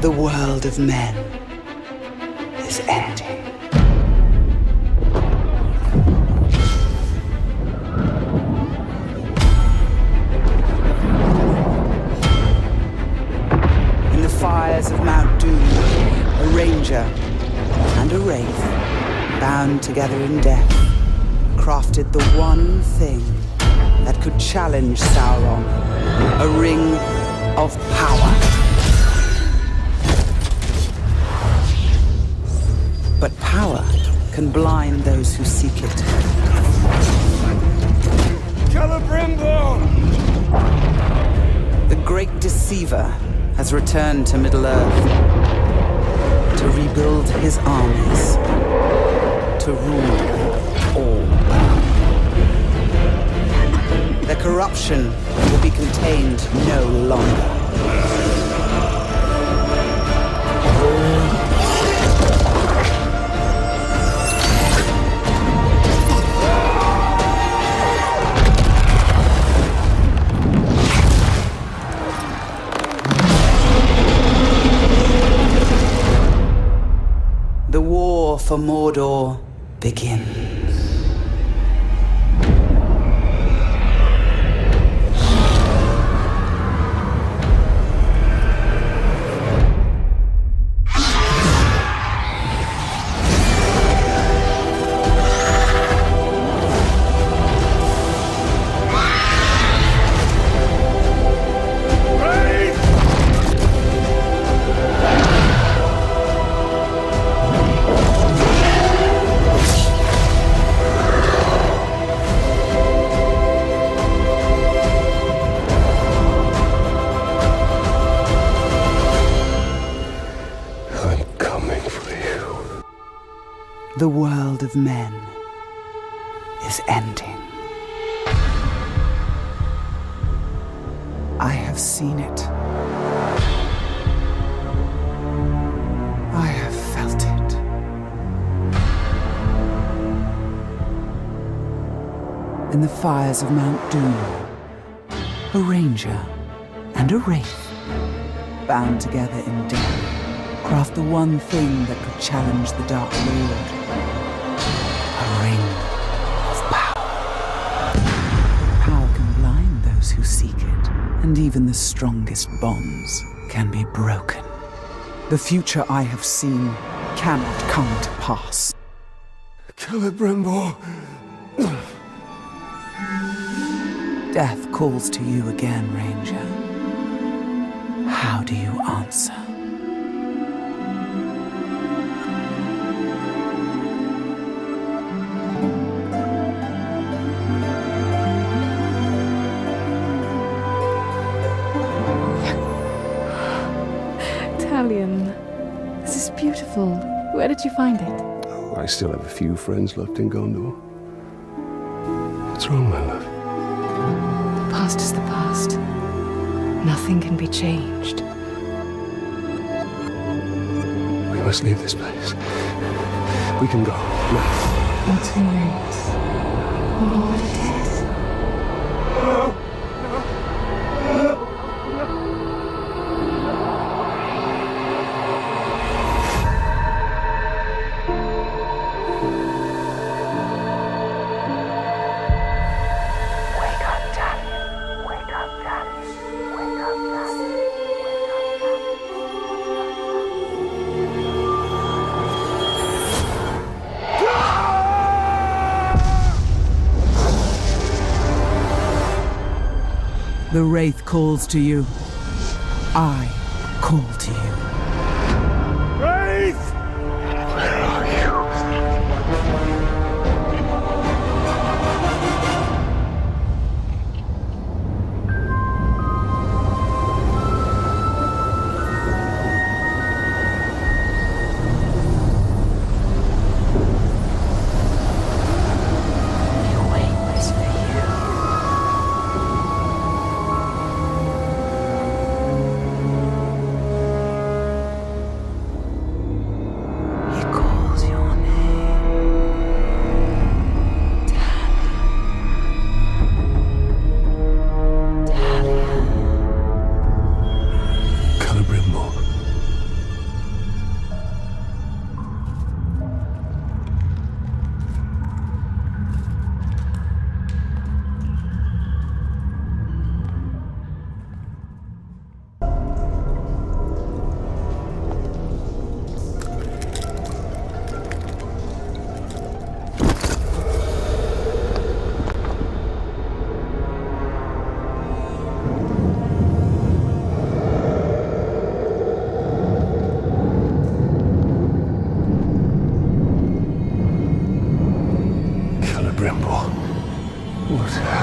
The world of men is ending. In the fires of Mount Doom, a ranger and a wraith, bound together in death, crafted the one thing that could challenge Sauron, a ring of power. But power can blind those who seek it. Celebrimbo! The great deceiver has returned to Middle-earth to rebuild his armies, to rule all. Their corruption will be contained no longer. The war for Mordor begins. The world of men is ending. I have seen it. I have felt it. In the fires of Mount Doom, a ranger and a wraith, bound together in death, craft the one thing that could challenge the Dark Lord. A ring of power. Power can blind those who seek it, and even the strongest bonds can be broken. The future I have seen cannot come to pass. Celebrimbo! Death calls to you again, Ranger. How do you answer? Talion, this is beautiful. Where did you find it? Oh, I still have a few friends left in Gondor. What's wrong, my love? The past is the past. Nothing can be changed. We must leave this place. We can go now. In 2 minutes. All it is. The Wraith calls to you. I call to you. Wraith! Where are you?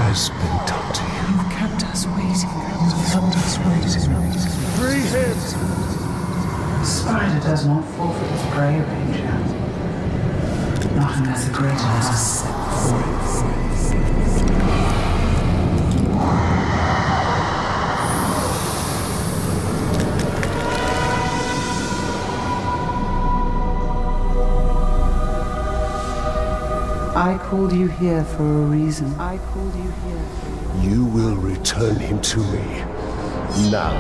has been done to you? You kept us waiting. Free him! The spider does not forfeit its prey, Ranger. Not unless a greater has set before it. I called you here for a reason. You will return him to me. Now.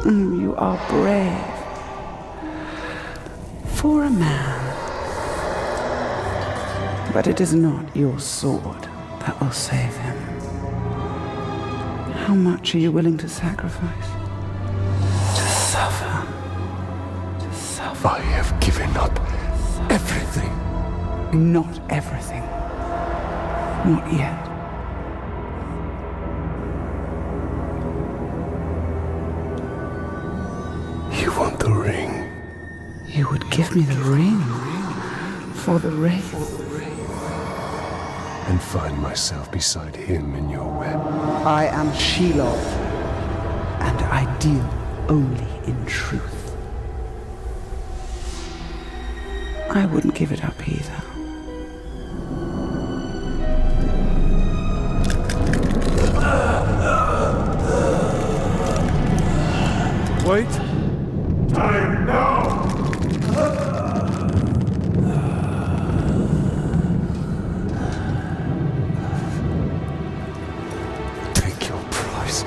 You are brave. For a man. But it is not your sword that will save him. How much are you willing to sacrifice? To suffer. I have given up everything. Not everything. Not yet. You want the ring? You would give me the ring for the wraith. And find myself beside him in your web. I am Shelob, and I deal only in truth. I wouldn't give it up either. Wait! Time now! Take your prize.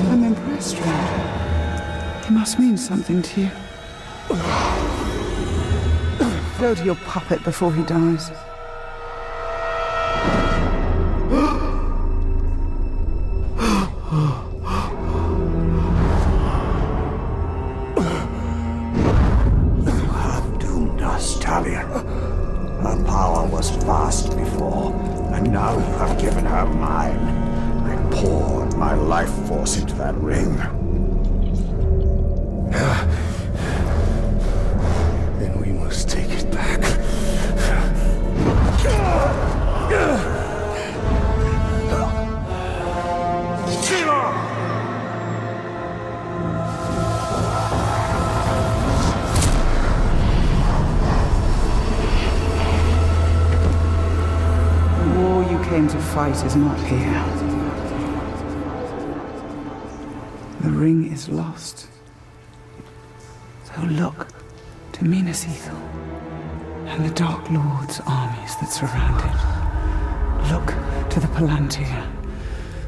I'm impressed, Ranger. He must mean something to you. Go to your puppet before he dies. You have doomed us, Talion. Her power was vast before, and now you have given her mine. I poured my life force into that ring. Then we must take it back. The war you came to fight is not here. The ring is lost. So look to Minas Ithil and the Dark Lord's armies that surround it. Look to the Palantir.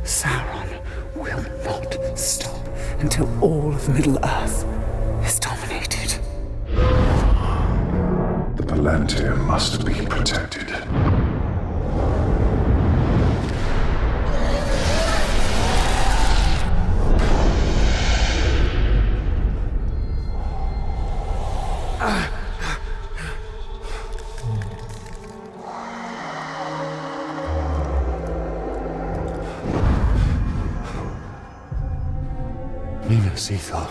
Sauron will not stop until all of Middle-earth is dominated. The Palantir must be protected. Minas Ithil.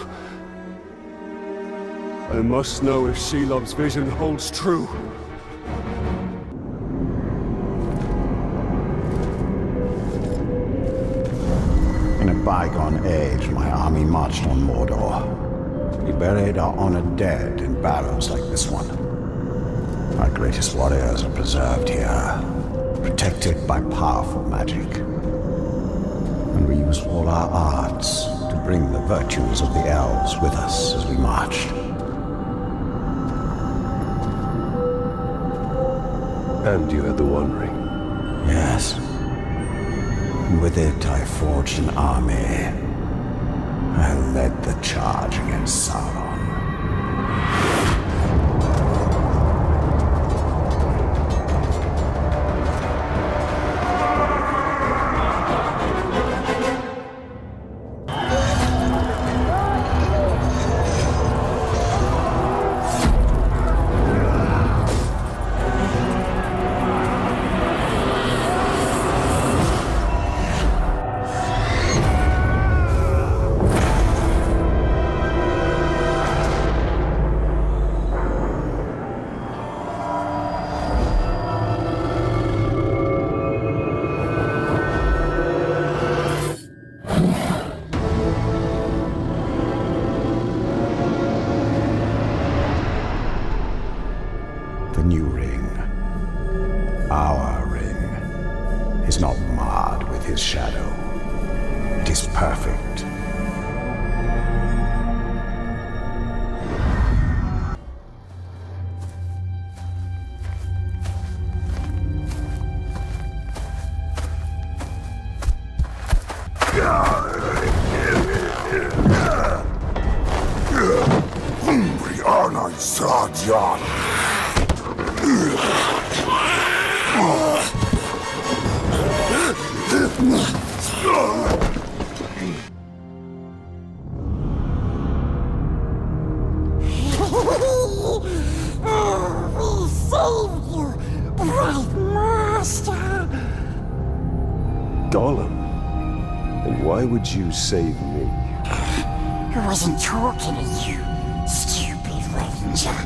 I must know if Shelob's vision holds true. In a bygone age, my army marched on Mordor. We buried our honored dead in barrows like this one. Our greatest warriors are preserved here, protected by powerful magic. And we used all our arts to bring the virtues of the elves with us as we marched. And you had the One Ring. Yes. And with it, I forged an army. I led the charge against Sauron. Our ring is not marred with his shadow. It is perfect. We saved you, Bright Master! Gollum? And why would you save me? I wasn't talking to you, stupid ranger.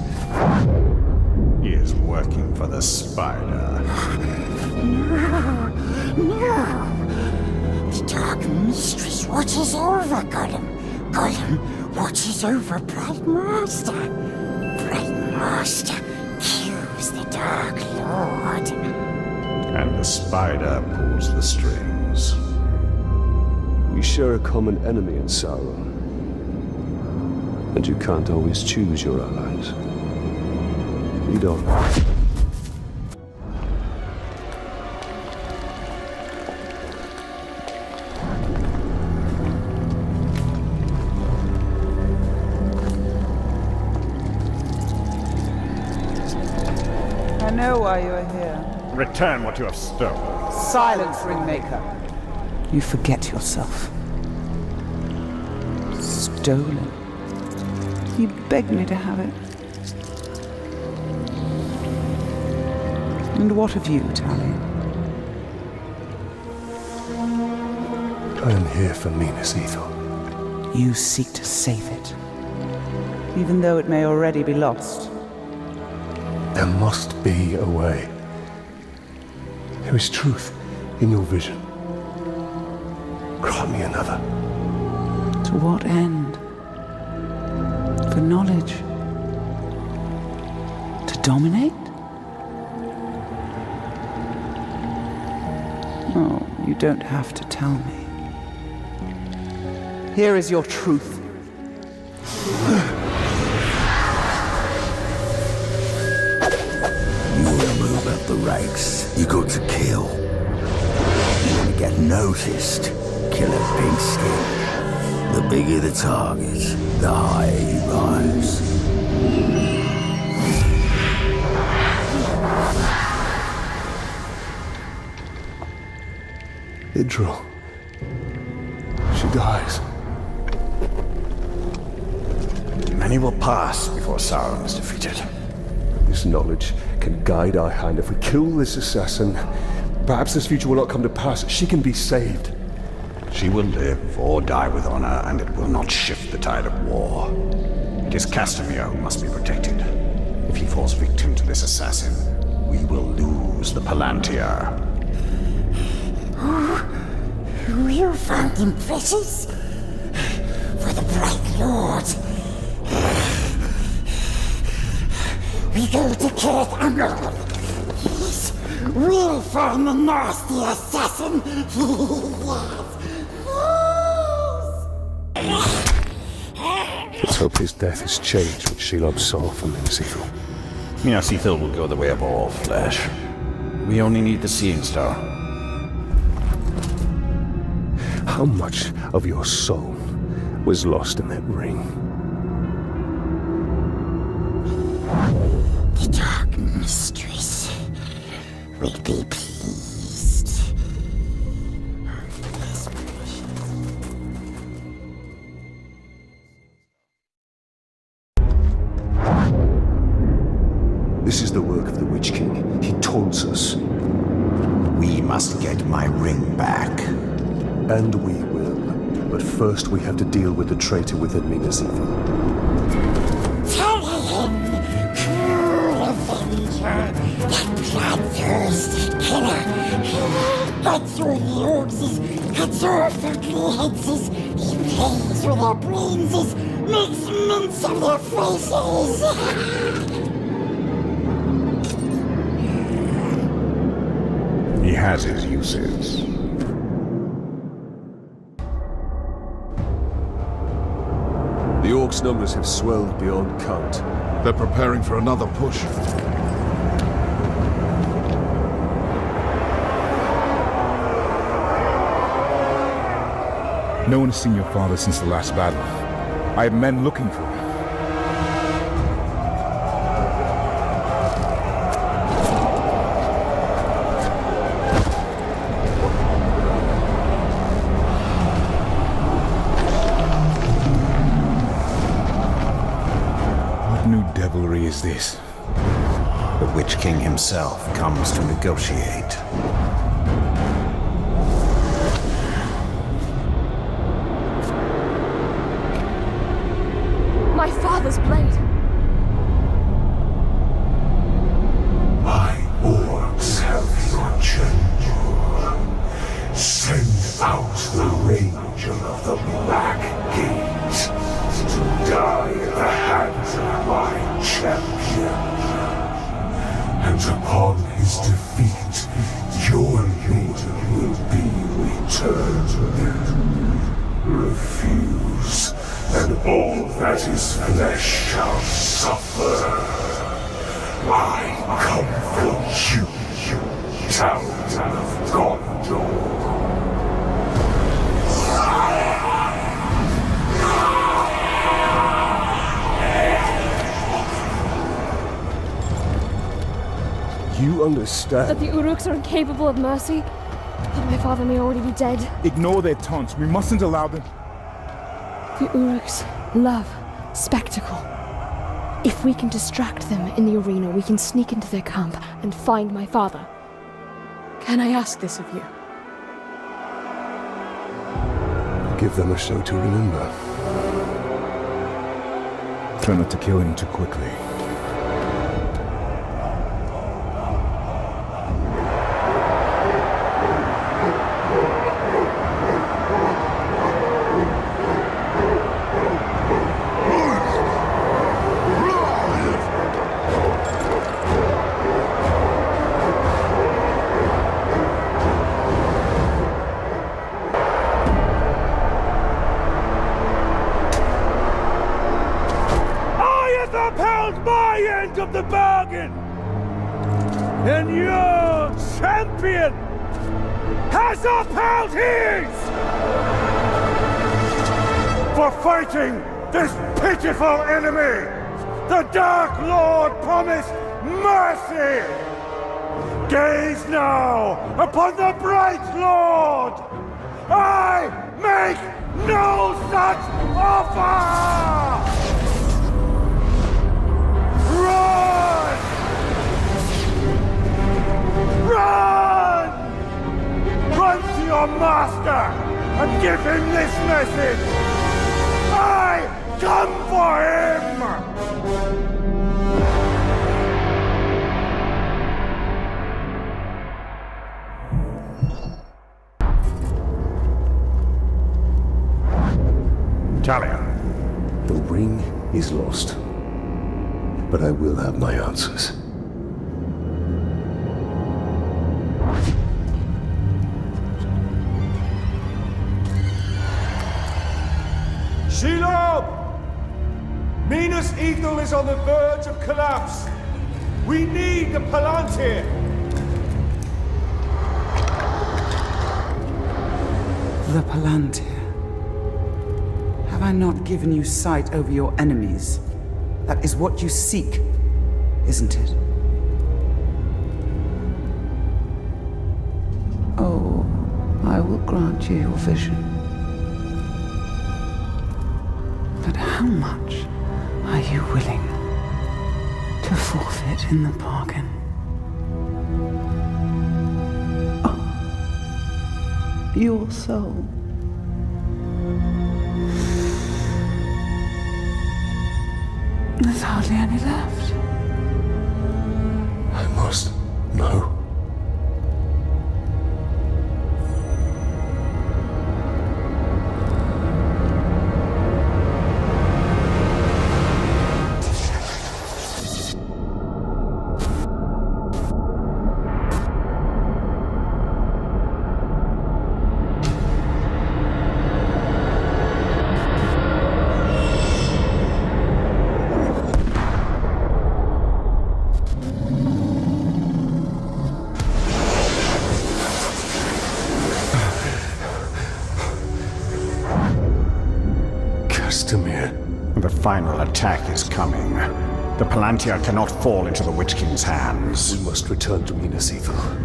He is working for the spider. No! The Dark Mistress watches over Gollum. Gollum watches over Bright Master. Bright Master kills the Dark Lord. And the spider pulls the strings. We share a common enemy in Sauron. And you can't always choose your allies. Lead on. I know why you are here. Return what you have stolen. Silence, Ringmaker. You forget yourself. Stolen. He begged me to have it. And what of you, Talion? I am here for Minas Ithil. You seek to save it, even though it may already be lost. There must be a way. There is truth in your vision. Grant me another. To what end? For knowledge? To dominate? Oh, you don't have to tell me. Here is your truth. You want to move up the ranks, you got to kill. You want to get noticed, kill a pink skin. The bigger the target, the higher you rise. Idril. She dies. Many will pass before Sauron is defeated. This knowledge can guide our hand. If we kill this assassin, perhaps this future will not come to pass. She can be saved. She will live or die with honor, and it will not shift the tide of war. It is Castamere who must be protected. If he falls victim to this assassin, we will lose the Palantir. You found him precious? For the Bright Lord. We go to Kirith Angol. Yes, we'll find the nasty assassin. Let's hope his death has changed what Shelob saw from Minas Ithil. Minas Ithil will go the way of all flesh. We only need the Seeing Star. How much of your soul was lost in that ring? The Dark Mistress will be pleased. This is the work of the Witch King. He taunts us. We must get my ring back. And we will. But first we have to deal with the traitor within Minas Ithil. Tell him, cruel avenger, that bloodthirsty killer. Cuts through the orcs, cuts off their clear heads, he plays with their brains, makes mince of their faces. has his uses. The Orcs' numbers have swelled beyond count. They're preparing for another push. No one has seen your father since the last battle. I have men looking for him. What new devilry is this? The Witch King himself comes to negotiate. My father's blade! My orcs have your chamber. Send out the Ranger of the Black Gate to die at the hands of my champion. And upon his defeat, your leader will be returned. Refuse, and all that is flesh shall suffer. I come for you, town of Gondor. You understand? That the Uruks are incapable of mercy? That my father may already be dead? Ignore their taunts. We mustn't allow them. The Uruks love spectacle. If we can distract them in the arena, we can sneak into their camp and find my father. Can I ask this of you? Give them a show to remember. Try not to kill him too quickly. Of the bargain, and your champion has upheld his for fighting this pitiful enemy. The Dark Lord promised mercy. Gaze now upon the Bright Lord. I make no such offer. Run! Run! Run to your master and give him this message! I come for him! Talion. The ring is lost. But I will have my answers. Shelob! Minas Ithil is on the verge of collapse. We need the Palantir. The Palantir. Have I not given you sight over your enemies? That is what you seek, isn't it? Oh, I will grant you your vision. But how much are you willing to forfeit in the bargain? Oh, your soul. There's hardly any left. I must know. final attack is coming. The Palantir cannot fall into the Witch King's hands. We must return to Minas Ithil.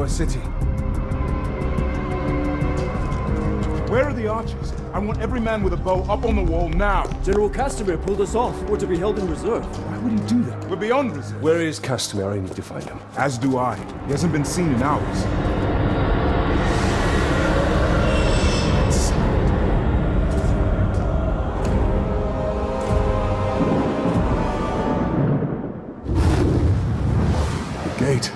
City. Where are the archers? I want every man with a bow up on the wall now. General Castamere pulled us off. We're to be held in reserve. Why would he do that? We're beyond reserve. Where is Castamere? I need to find him. As do I. He hasn't been seen in hours. The gate.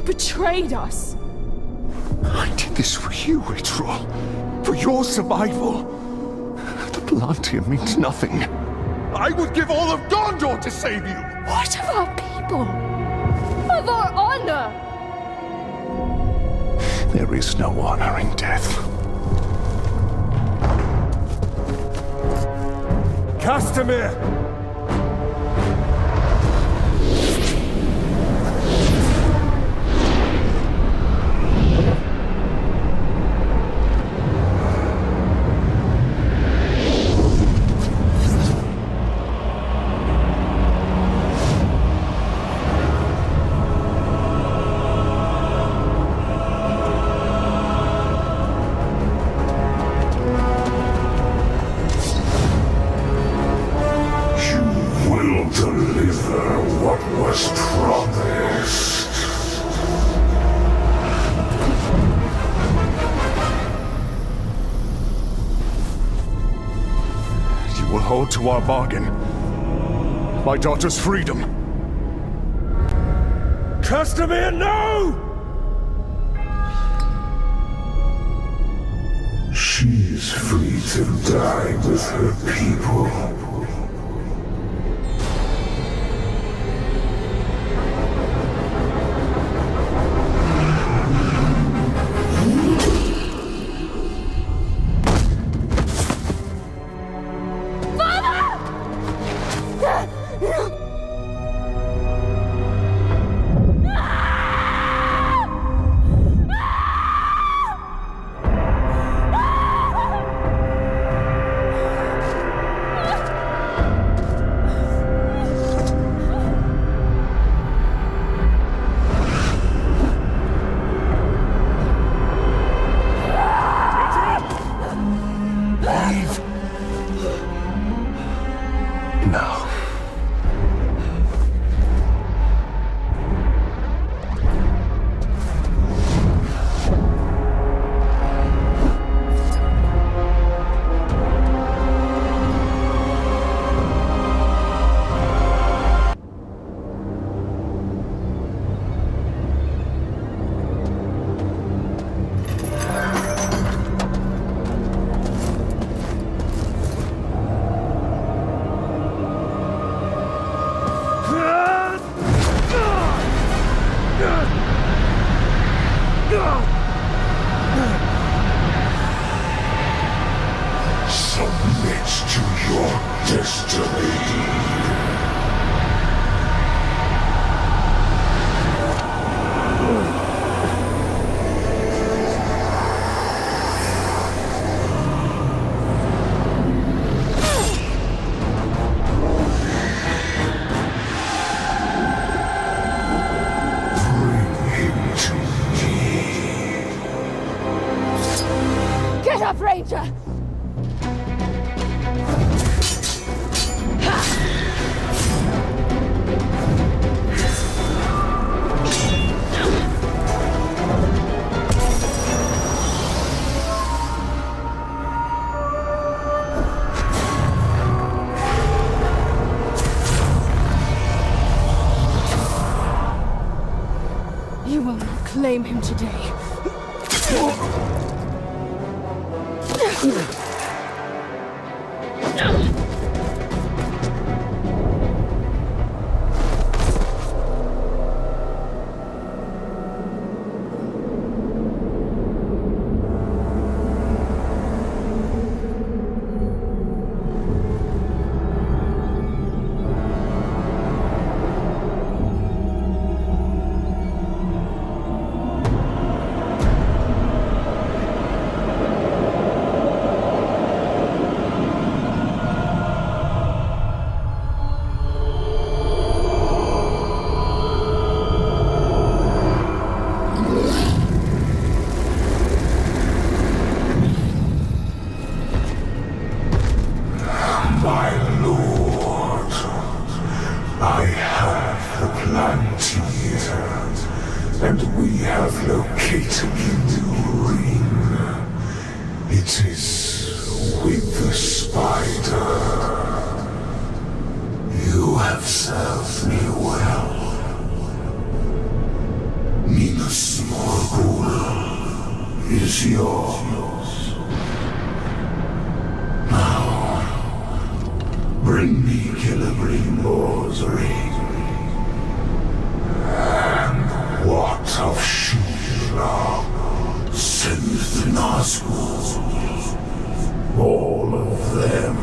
Betrayed us. I did this for you, Betrayal. For your survival. The Palantir means nothing. I would give all of Gondor to save you! What of our people? Of our honor? There is no honor in death. Castamere! To our bargain. My daughter's freedom. Castamere, no! She's free to die with her people. Submit to your destiny. Get up, Ranger! You will not claim him today. I have the Palantir, and we have located the new ring. It is with the spider. You have served me well. Minas Ithil is yours. Now, bring me Celebrimbor's ring. And what of Shelob? Send the Nazgûl. All of them.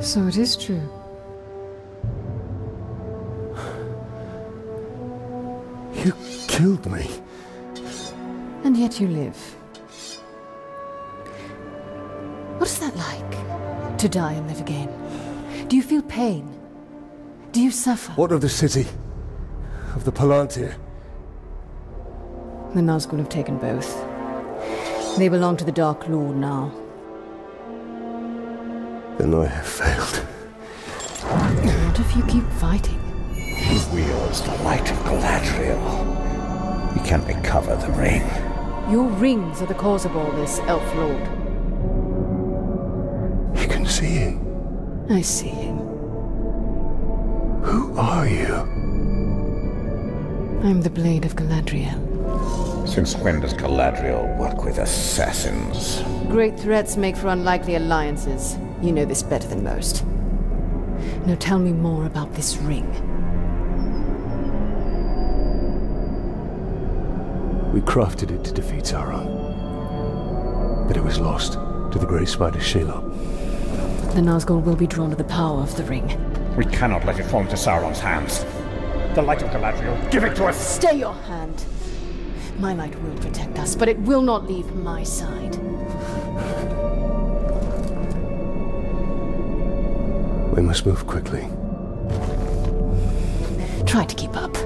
So it is true. You killed me. And yet you live. What is that like? To die and live again? Do you feel pain? Do you suffer? What of the city? Of the Palantir? The Nazgûl have taken both. They belong to the Dark Lord now. Then I have failed. What if you keep fighting? He wields the light of Galadriel. He can recover the ring. Your rings are the cause of all this, Elf Lord. You can see him. I see him. Who are you? I'm the Blade of Galadriel. Since when does Galadriel work with assassins? Great threats make for unlikely alliances. You know this better than most. Now tell me more about this ring. We crafted it to defeat Sauron. But it was lost to the Grey Spider Shelob. The Nazgûl will be drawn to the power of the ring. We cannot let it fall into Sauron's hands. The light of Galadriel, give it to us! Stay your hand. My light will protect us, but it will not leave my side. We must move quickly. Try to keep up.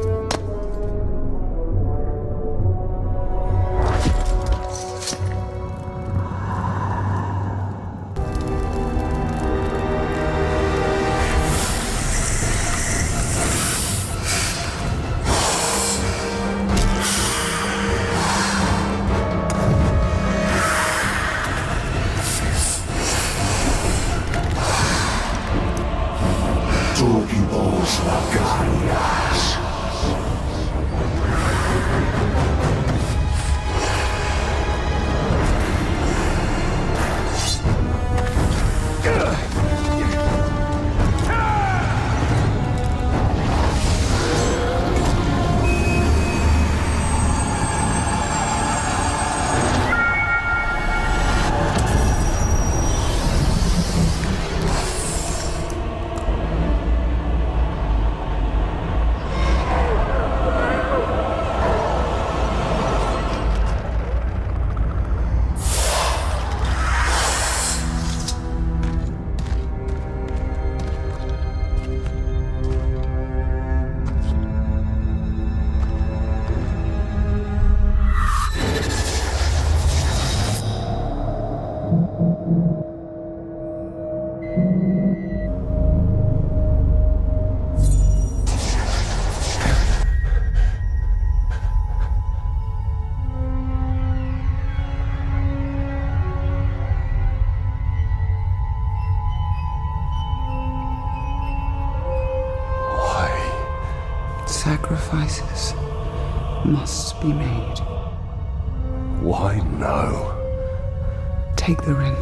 Sacrifices must be made. Why now? Take the ring.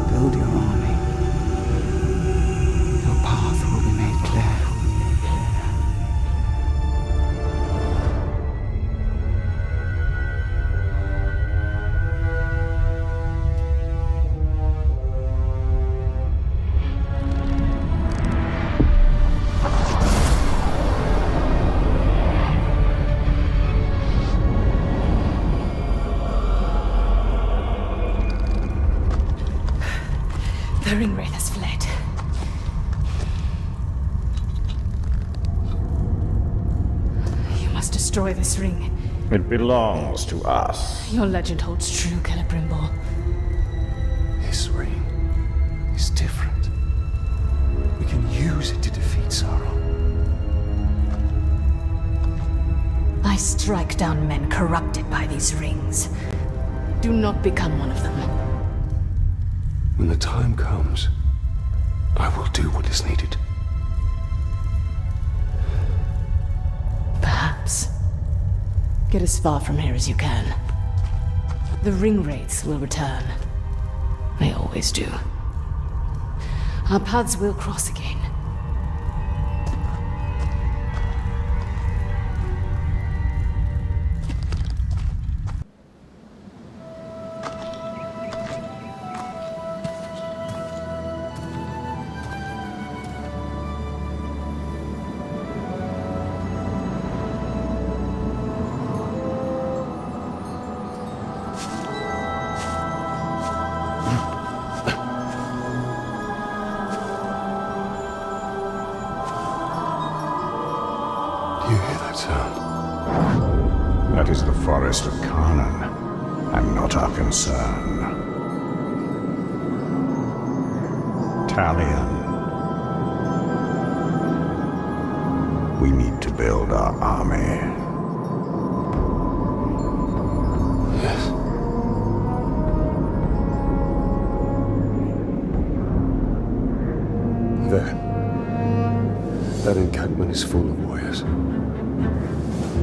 Build your army. Your path will be made clear. The Ringwraith has fled. You must destroy this ring. It belongs to us. Your legend holds true, Celebrimbor. This ring is different. We can use it to defeat Sauron. I strike down men corrupted by these rings. Do not become one of them. When the time comes, I will do what is needed. Perhaps. Get as far from here as you can. The Ringwraiths will return. They always do. Our paths will cross again. Do you hear that sound? That is the forest of Carnán, and not our concern. Talion. We need to build our army. Yes. There. That encampment is full of warriors.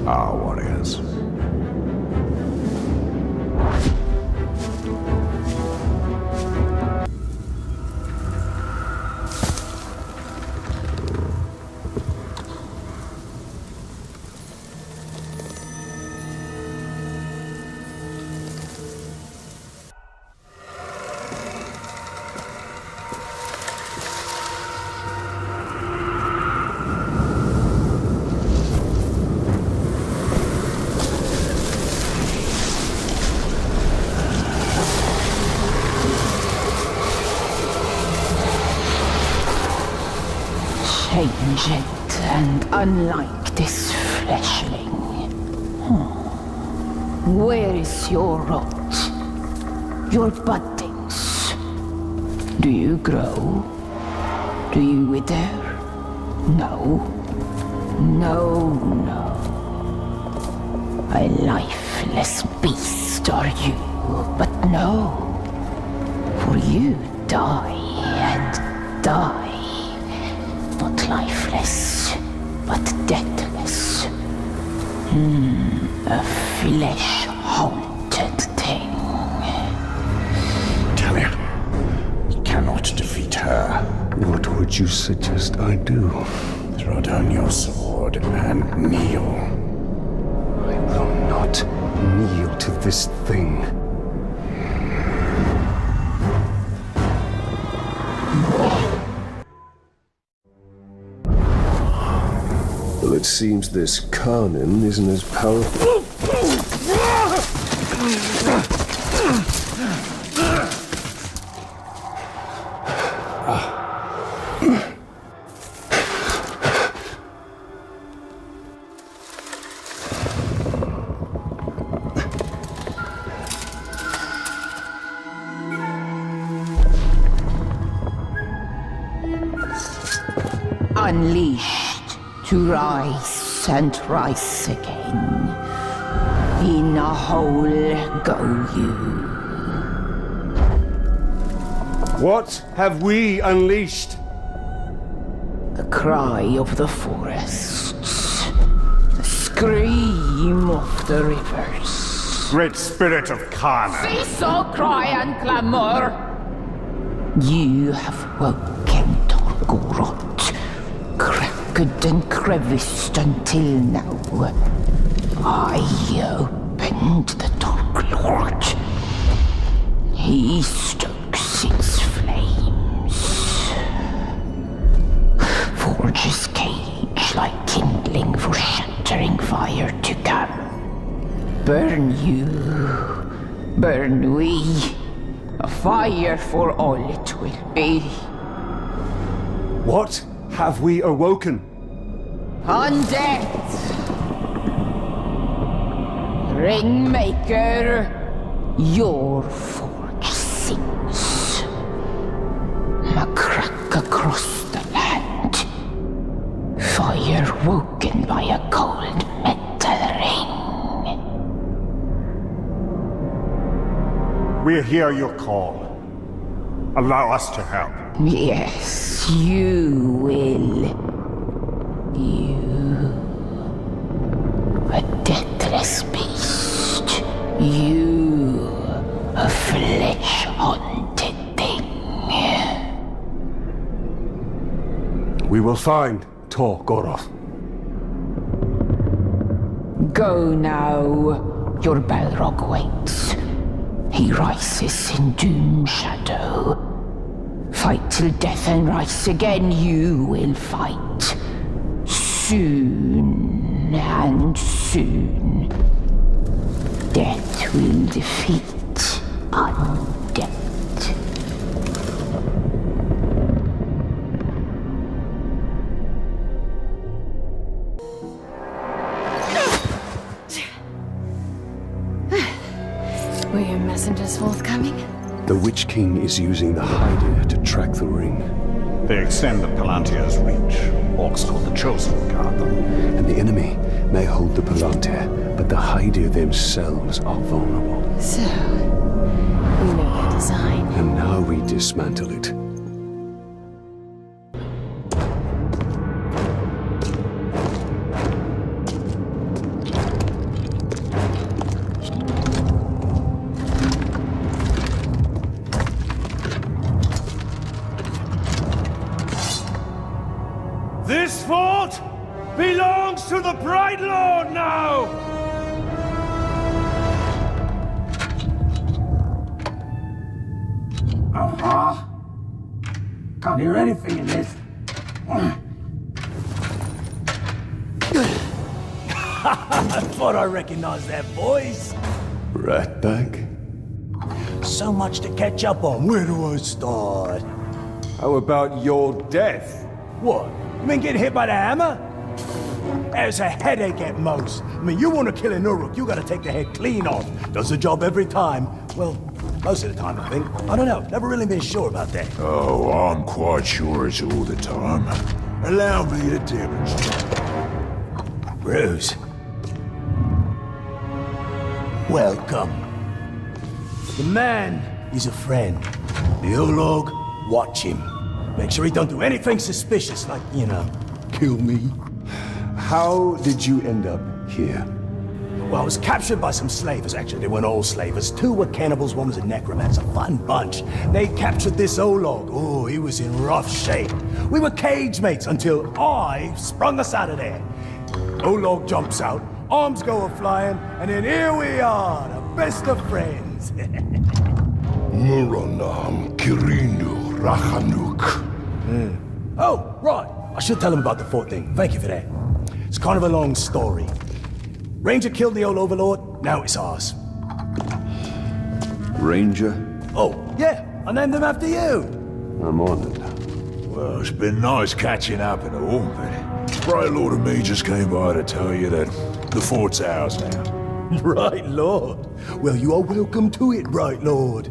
Our warriors. Changed and unlike this fleshling. Where is your rot? Your buddings? Do you grow? Do you wither? No. No, no. A lifeless beast are you, but no. For you die and die. Not lifeless, but deathless. A flesh-haunted thing. Talion, we cannot defeat her. What would you suggest I do? Throw down your sword and kneel. I will not kneel to this thing. Well, it seems this Carnán isn't as powerful. Unleashed to rise and rise again. In a hole go you. What have we unleashed? The cry of the forests. The scream of the rivers. Great spirit of Carnán. Cease all cry and clamor! You have woken Torgorot, cracked and creviced until now. I opened the Dark Lord. He stokes its flames. Forges cage like kindling for shattering fire to come. Burn you, burn we, a fire for all it will be. What have we awoken? Undead! Ringmaker, your forge sings. A crack across the land. Fire woken by a cold metal ring. We hear your call. Allow us to help. Yes, you will. You. A deathless beast. You. A flesh-haunted thing. We will find Tor Goroth. Go now. Your Balrog waits. He rises in doom shadow. Fight till death and rise again, you will fight. Soon and soon. Death will defeat undead. Were your messengers forthcoming? The Witch King is using the Hydir to track the ring. They extend the Palantir's reach. Orcs called the Chosen guard them. And the enemy may hold the Palantir, but the Hydir themselves are vulnerable. So, we know your design. And now we dismantle it. This fort belongs to the Bright Lord now! Can't hear anything in this. I thought I recognized that voice. Ratbag? So much to catch up on. Where do I start? How about your death? What? You mean getting hit by the hammer? There's a headache at most. I mean, you want to kill an Uruk, you gotta take the head clean off. Does the job every time. Well, most of the time, I think. I don't know. Never really been sure about that. Oh, I'm quite sure it's all the time. Allow me to demonstrate. Bruce. Welcome. The man is a friend. The Olog, watch him. Make sure he don't do anything suspicious, like, you know, kill me. How did you end up here? Well, I was captured by some slavers, actually. They weren't all slavers. 2 were cannibals, 1 was a necromancer. Fun bunch. They captured this Olog. Oh, he was in rough shape. We were cage mates until I sprung us out of there. Olog jumps out, arms go a-flying, and then here we are, the best of friends. Muranam Kirinu Rachanuk. Oh, right. I should tell him about the fort thing. Thank you for that. It's kind of a long story. Ranger killed the old overlord, now it's ours. Ranger? Oh, yeah, I named him after you. I'm honored. Well, it's been nice catching up and all, but Bright Lord and me just came by to tell you that the fort's ours now. Right, Lord. Well, you are welcome to it, Right, Lord.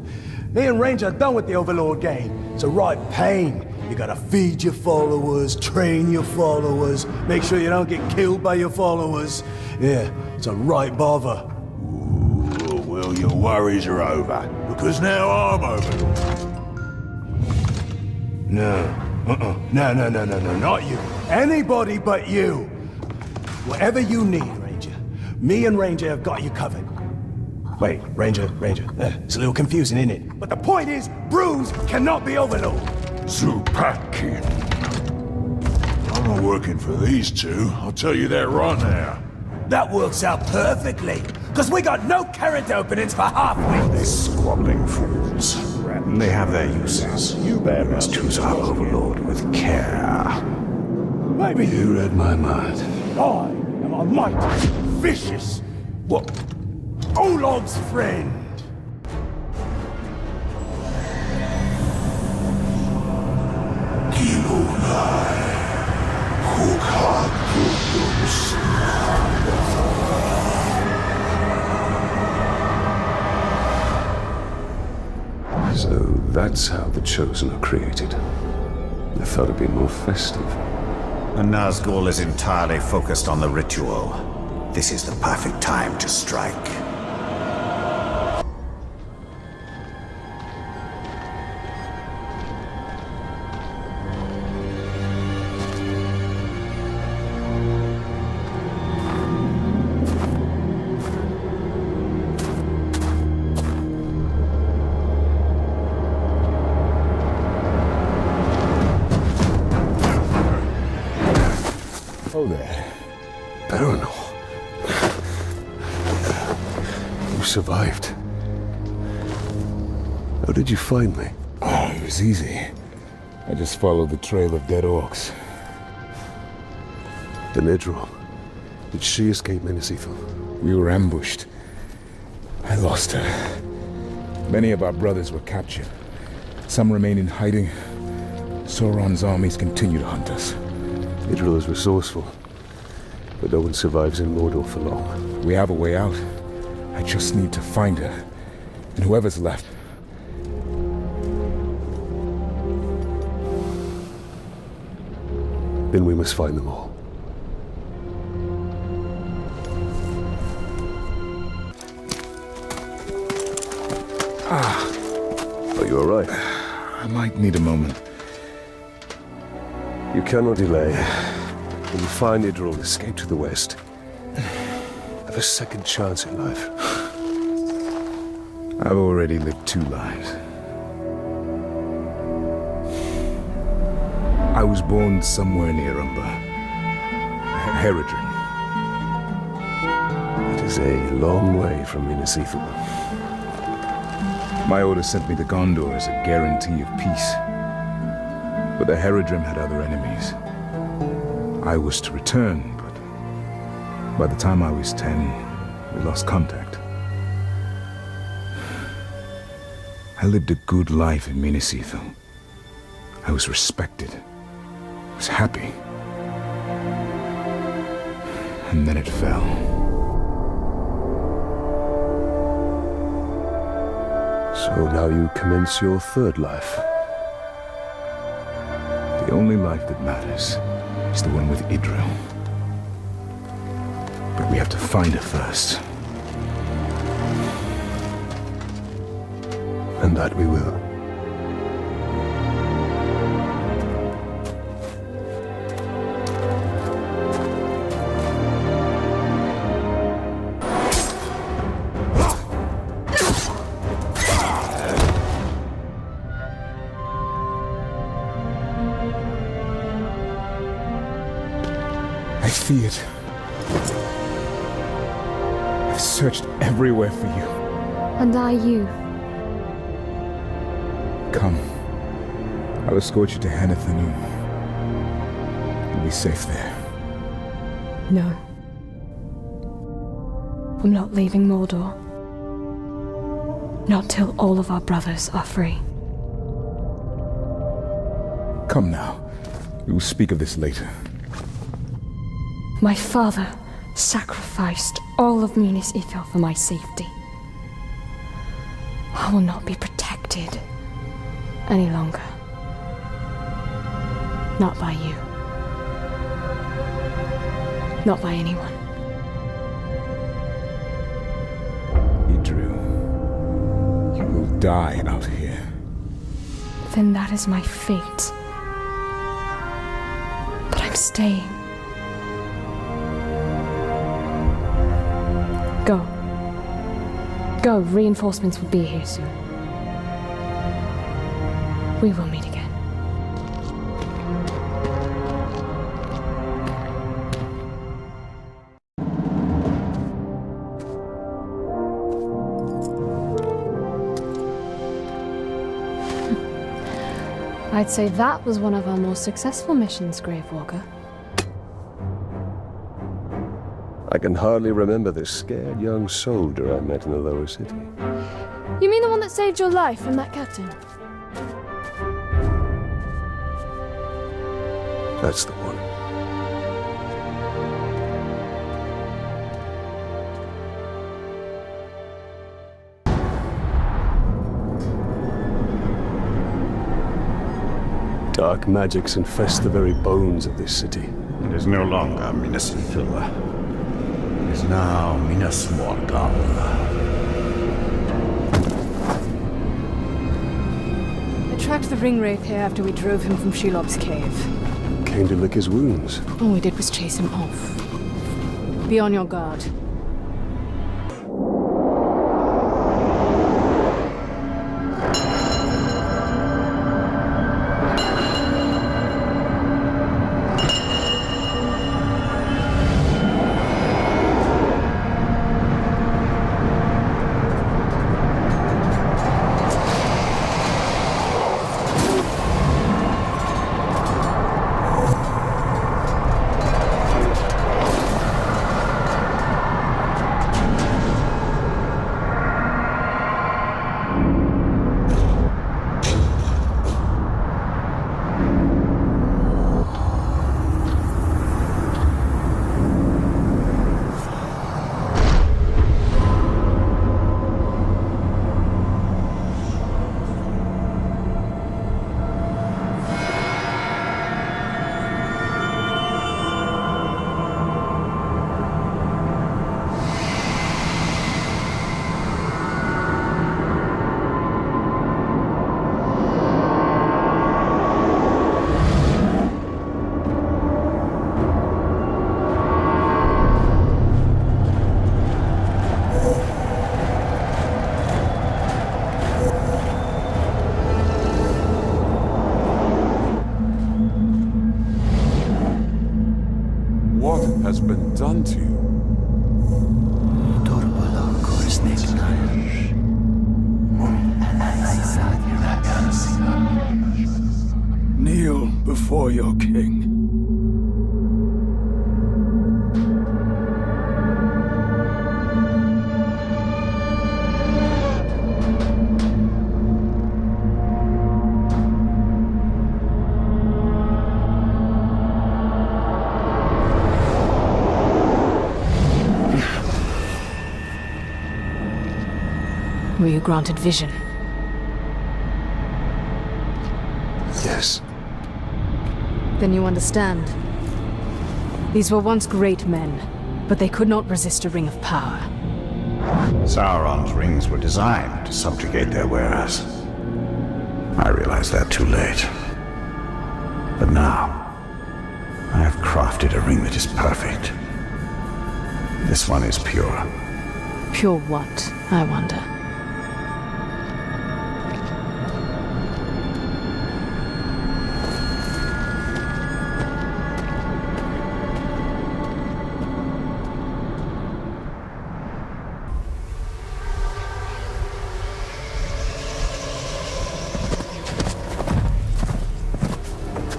Me and Ranger are done with the Overlord game. It's a right pain. You gotta feed your followers, train your followers, make sure you don't get killed by your followers. Yeah, it's a right bother. Ooh, well, your worries are over, because now I'm Overlord. No. No, not you. Anybody but you. Whatever you need, Ranger. Me and Ranger have got you covered. Wait, Ranger. It's a little confusing, isn't it? But the point is, Bruce cannot be overlord. Zupatkin. I'm not working for these two. I'll tell you that right now. That works out perfectly, because we got no current openings for halfway. These squabbling fools. They have their uses. You must choose our overlord with care. Maybe You read my mind. I am a mighty, vicious, what? Olog's friend. So that's how the Chosen are created. I thought it'd be more festive. The Nazgul is entirely focused on the ritual. This is the perfect time to strike. Oh there. Baron. You survived. How did you find me? Oh, it was easy. I just followed the trail of dead orcs. The Nidral. Did she escape Minas Ithil? We were ambushed. I lost her. Many of our brothers were captured. Some remain in hiding. Sauron's armies continue to hunt us. Nidral is resourceful, but no one survives in Mordor for long. We have a way out. I just need to find her. And whoever's left. Then we must find them all. Are you alright? I might need a moment. You cannot delay. When you find Idril, escape to the west. Have a second chance at life. I've already lived 2 lives. I was born somewhere near Umber. Herodrin. It is a long way from Minas Ithil. My order sent me to Gondor as a guarantee of peace. But the Herodrim had other enemies. I was to return, but by the time I was 10, we lost contact. I lived a good life in Minas Ithil. I was respected. I was happy. And then it fell. So now you commence your third life. The only life that matters is the one with Idril. But we have to find her first. And that we will. I see it. I've searched everywhere for you. And are you? Come. I'll escort you to Hanathanum. You'll be safe there. No. I'm not leaving Mordor. Not till all of our brothers are free. Come now. We will speak of this later. My father sacrificed all of Minas Ithil for my safety. I will not be protected any longer. Not by you. Not by anyone. Idril, you will die out here. Then that is my fate. I'm staying. Go. Go. Reinforcements will be here soon. We will meet again. I'd say that was one of our more successful missions, Gravewalker. I can hardly remember this scared young soldier I met in the lower city. You mean the one that saved your life from that captain? That's the one. Dark magics infest the very bones of this city. It is no longer Minas Ithil. It is now Minas Morgul. I tracked the ringwraith here after we drove him from Shelob's cave. Came to lick his wounds. All we did was chase him off. Be on your guard. Has been done to you. Kneel before your king. Were you granted vision? Yes. Then you understand. These were once great men, but they could not resist a ring of power. Sauron's rings were designed to subjugate their wearers. I realized that too late. But now, I have crafted a ring that is perfect. This one is pure. Pure what, I wonder?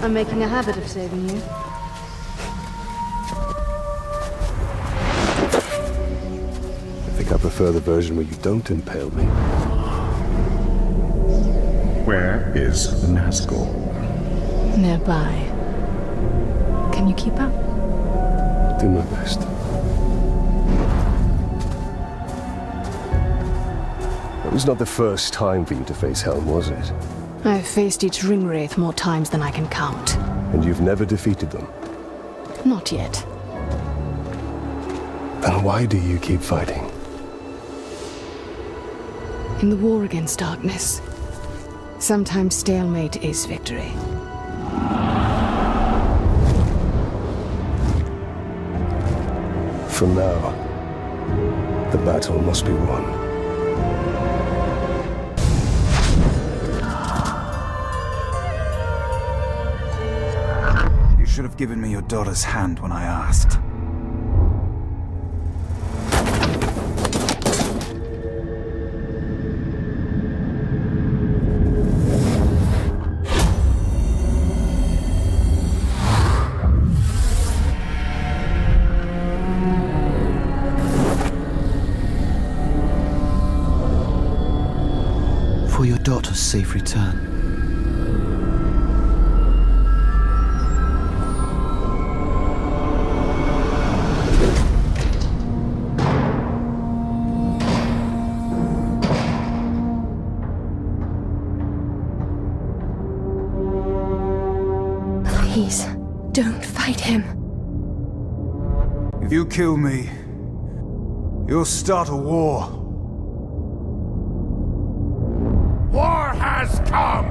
I'm making a habit of saving you. I think I prefer the version where you don't impale me. Where is the Nazgul? Nearby. Can you keep up? I'll do my best. It was not the first time for you to face Helm, was it? I've faced each ringwraith more times than I can count. And you've never defeated them? Not yet. Then why do you keep fighting? In the war against darkness, sometimes stalemate is victory. For now, the battle must be won. You should have given me your daughter's hand when I asked. For your daughter's safe return. Please, don't fight him. If you kill me, you'll start a war. War has come!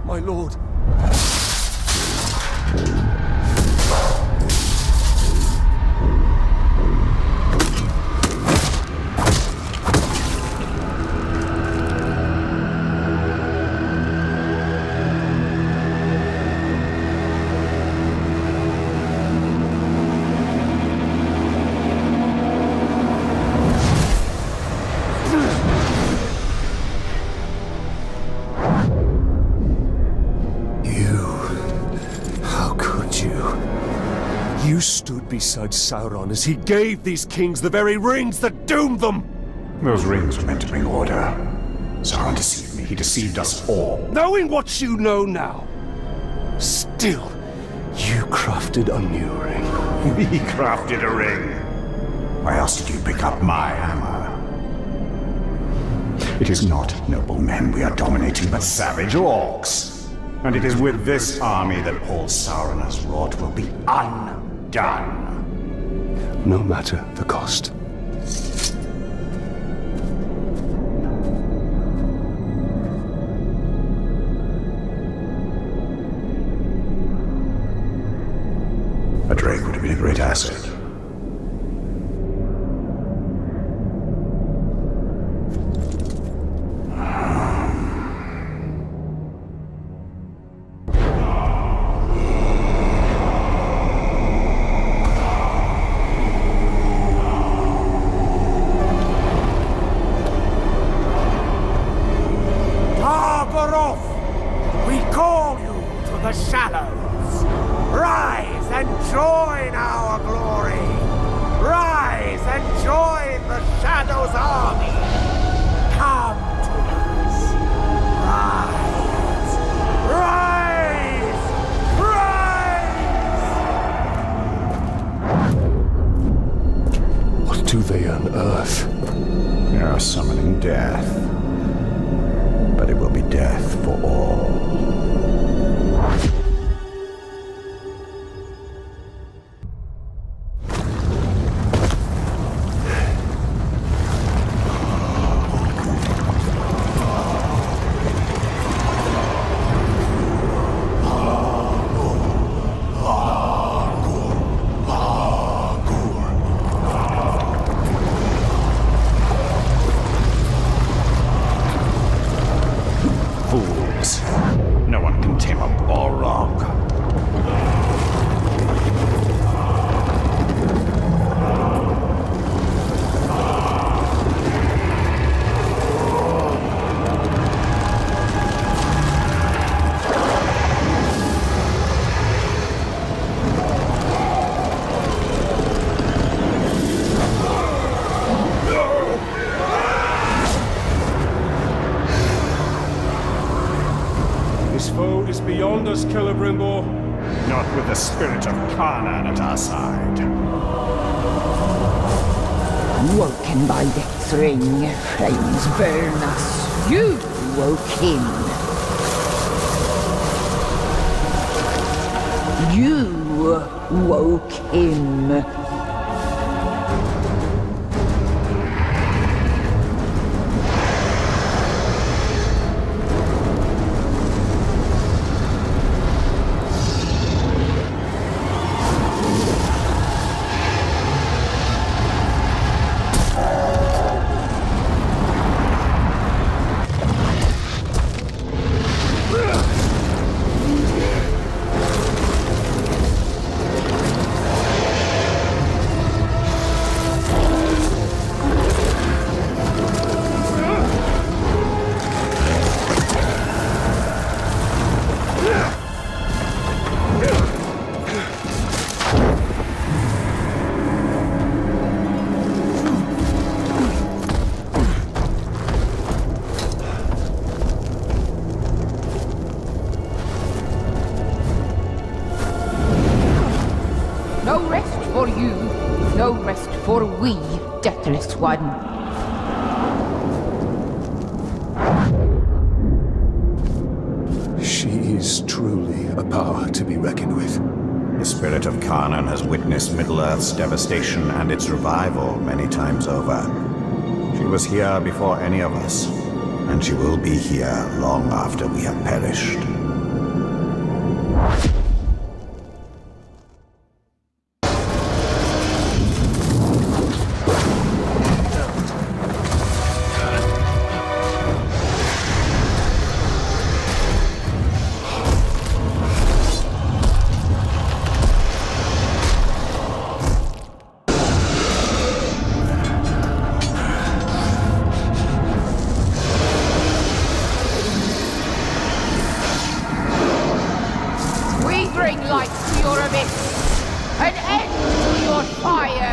My lord. You stood beside Sauron as he gave these kings the very rings that doomed them! Those rings were meant to bring order. Sauron deceived me. He deceived us all. Knowing what you know now, still, you crafted a new ring. We crafted a ring. Why else did you pick up my hammer? It is not noble men we are dominating, but savage orcs. And it is with this army that all Sauron has wrought will be undone. No matter the cost. A Drake would have been a great asset. We call you to the shadows. Rise and join our glory. Rise and join the Shadow's army. Come to us. Rise. Rise. Rise. What do they unearth? They are summoning death. But it will be death for all. No is beyond us, Celebrimbor. Not with the spirit of Carnán at our side. Woken by death's ring, flames burn us. You woke him. You woke him. No rest for you, no rest for we, deathless one. She is truly a power to be reckoned with. The spirit of Carnán has witnessed Middle-earth's devastation and its revival many times over. She was here before any of us, and she will be here long after we have perished. Bring light to your abyss, an end to your fire!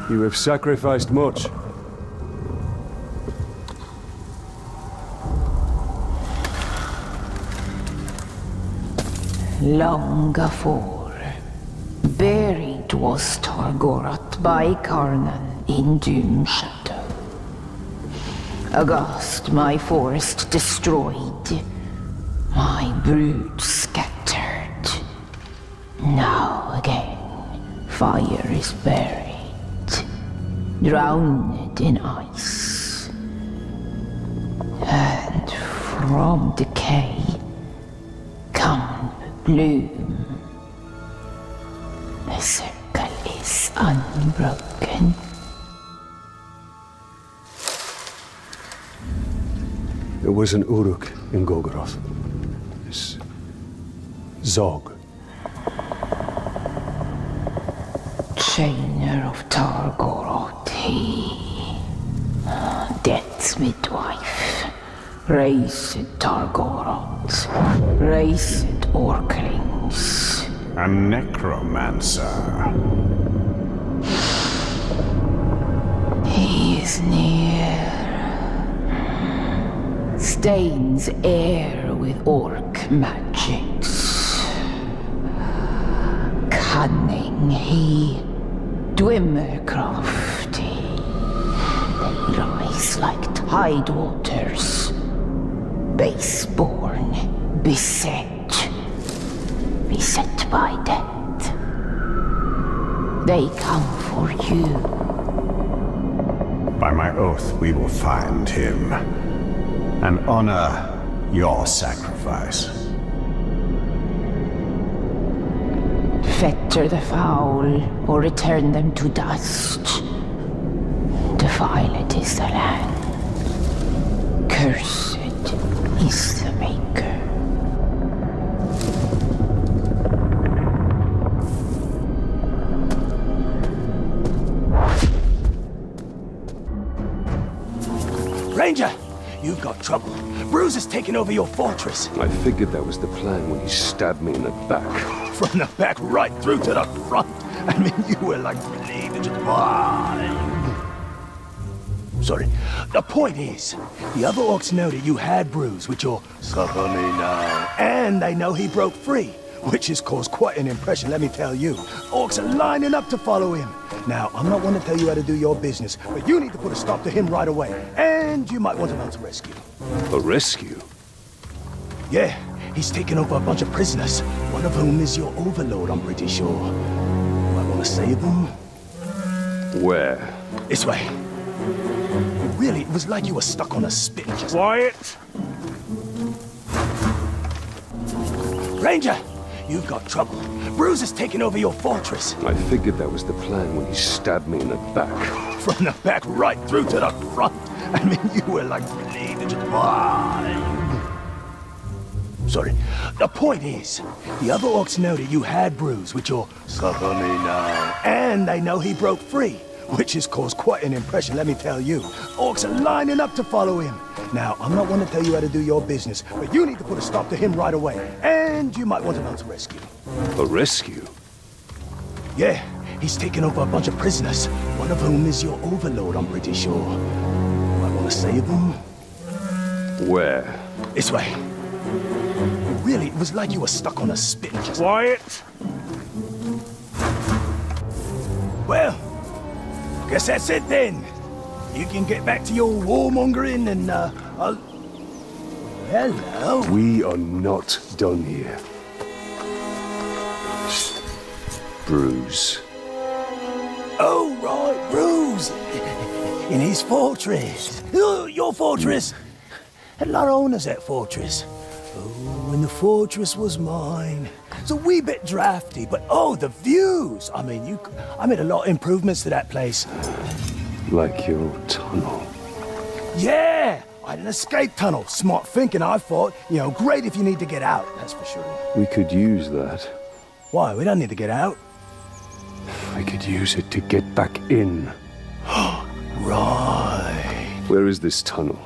You have sacrificed much. Long afore, buried was Targoroth by Carnán in Doom Shadow. Aghast my forest destroyed, my brood scattered. Now again, fire is buried, drowned in ice. And from decay come bloom. The circle is unbroken. There was an Uruk in Golgoroth. This Zog. Chainer of Targoroth, he. Death's midwife. Raised Targoroth. Raised Orklings. A necromancer. He is near. Stains air with orc magics. Cunning he, Dwemer crafty. They rise like tide waters. Baseborn, beset by death. They come for you. By my oath, we will find him and honor your sacrifice. Fetter the foul, or return them to dust. Defiled is the land. Cursed is the Maker. Ranger! You've got trouble. Bruce has taken over your fortress. I figured that was the plan when he stabbed me in the back. From the back right through to the front. I mean, you were like bleeding. Sorry. The point is, the other orcs know that you had Bruce with your suffer me now. And they know he broke free, which has caused quite an impression, let me tell you. Orcs are lining up to follow him. Now, I'm not one to tell you how to do your business, but you need to put a stop to him right away. And you might want to mount a rescue. A rescue? Yeah, he's taken over a bunch of prisoners, one of whom is your overlord, I'm pretty sure. Might want to save them? Where? This way. Really, it was like you were stuck on a spit. Quiet! Ranger! You've got trouble. Bruce has taken over your fortress. I figured that was the plan when he stabbed me in the back. From the back right through to the front. I mean, you were like bleeding. Sorry. The point is, the other orcs know that you had Bruce with your suffer me now. And they know he broke free, which has caused quite an impression, let me tell you. Orcs are lining up to follow him. Now, I'm not one to tell you how to do your business, but you need to put a stop to him right away. And you might want to mount a rescue. A rescue? Yeah, he's taken over a bunch of prisoners, one of whom is your overlord, I'm pretty sure. Might want to save them? Where? This way. Really, it was like you were stuck on a spit. Quiet! Well, guess that's it then. You can get back to your warmongering and, I'll... Hello? We are not done here. Bruce. Oh, right, Bruce. In his fortress. Your fortress. Had a lot of owners, that fortress. Oh, and the fortress was mine. It's a wee bit drafty, but oh, the views! I mean, I made a lot of improvements to that place. Like your tunnel. Yeah! I had an escape tunnel. Smart thinking, I thought. You know, great if you need to get out, that's for sure. We could use that. Why? We don't need to get out. We could use it to get back in. Right. Where is this tunnel?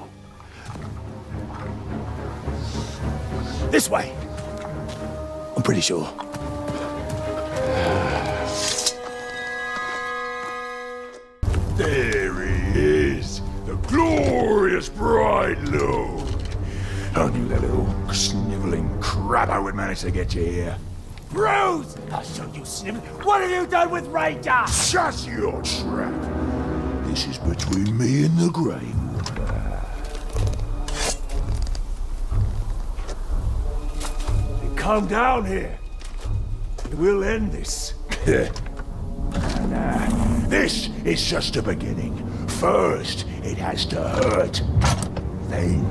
This way. I'm pretty sure. There he is, the glorious bride lord. I knew that little sniveling crabber would manage to get you here. Bruce! I'll show you, Snivel. What have you done with Ranger? Shut your trap. This is between me and the Grey Water. Come down here. We'll end this. Nah, this is just a beginning. First, it has to hurt. Then,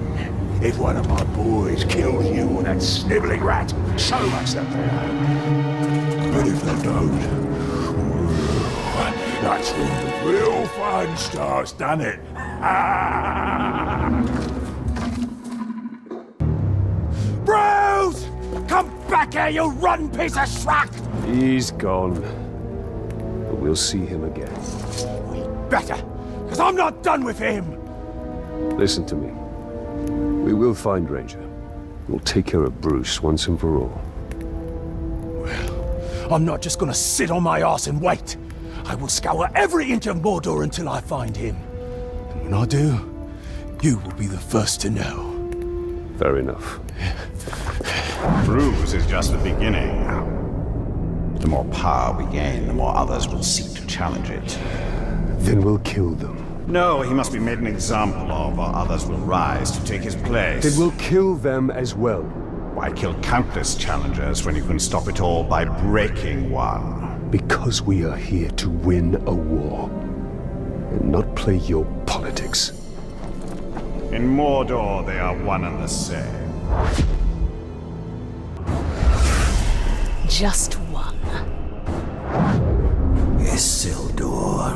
if one of my boys kills you or that sniveling rat, so much the better. But if they don't, that's when the real fun starts, doesn't it? Bruce! Come back here, you rotten piece of schmuck! He's gone. But we'll see him again. We better, because I'm not done with him! Listen to me. We will find Ranger. We'll take care of Bruce once and for all. Well, I'm not just gonna sit on my ass and wait. I will scour every inch of Mordor until I find him. And when I do, you will be the first to know. Fair enough. Bruce is just the beginning. The more power we gain, the more others will seek to challenge it. Then we'll kill them. No, he must be made an example of, or others will rise to take his place. Then we'll kill them as well. Why kill countless challengers when you can stop it all by breaking one? Because we are here to win a war, and not play your politics. In Mordor, they are one and the same. Just one. Isildur.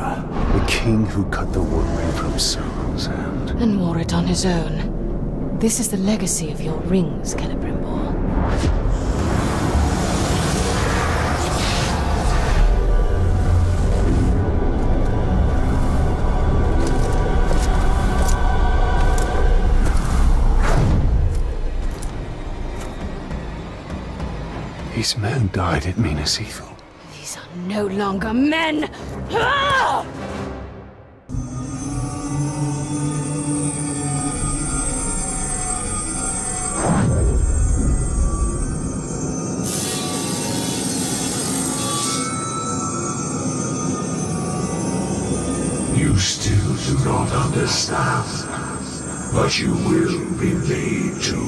The king who cut the one ring from Sauron's hand. And wore it on his own. This is the legacy of your rings, Celebrimbor. These men died at Minas Ithil. These are no longer men! Ah! You still do not understand, but you will be made to.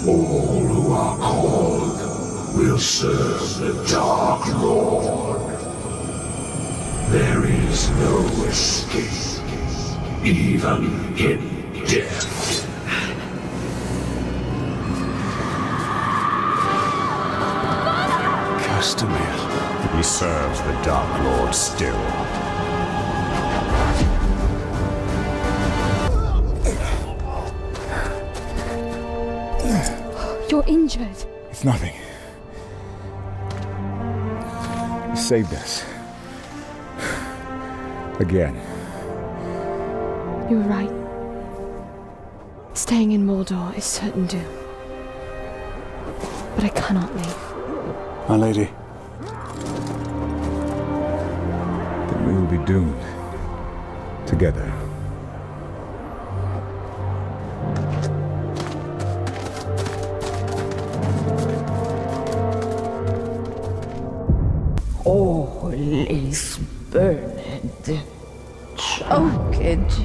All who are called will serve the Dark Lord. There is no escape, even in death. Castamere. He serves the Dark Lord still. You're injured. It's nothing. You saved us. Again. You were right. Staying in Mordor is certain doom. But I cannot leave. My lady. Then we will be doomed. Together. All is burned, choked.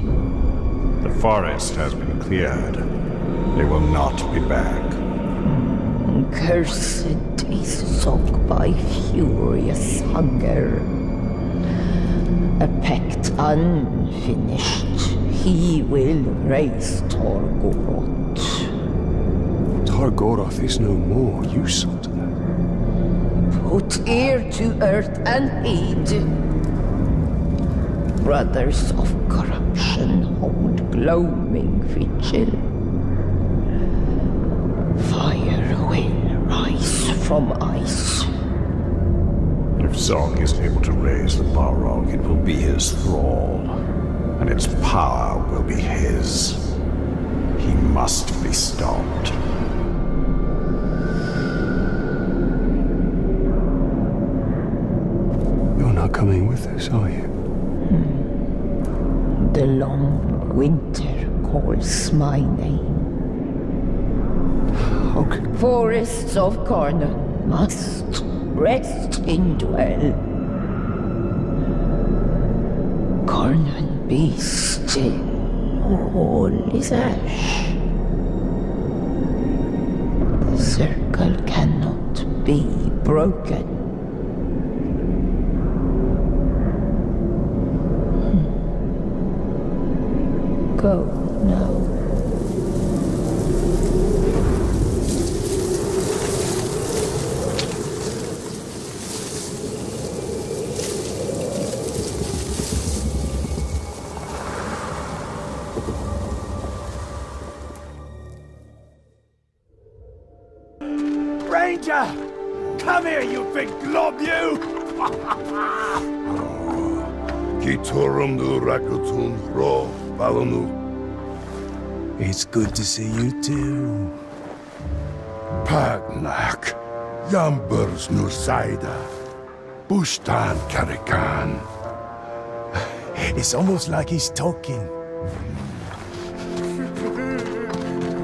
The forest has been cleared. They will not be back. Cursed is soaked by furious hunger. A pact unfinished, he will raise Torgoroth. Targoroth is no more. You saw to that. Put ear to earth and heed. Brothers of corruption hold gloaming vigil. Fire will rise from ice. If Zog is able to raise the Balrog, it will be his thrall, and its power will be his. He must be stopped. You're not coming with us, are you? The long winter calls my name. Okay. Forests of Carnán must rest in dwell. Carnán be still, all is ash. The circle cannot be broken. Go now. Ranger! Come here, you big glob, you! It's good to see you too. Pagnak, Yambers Nusaida, Bushtan Karakan. It's almost like he's talking.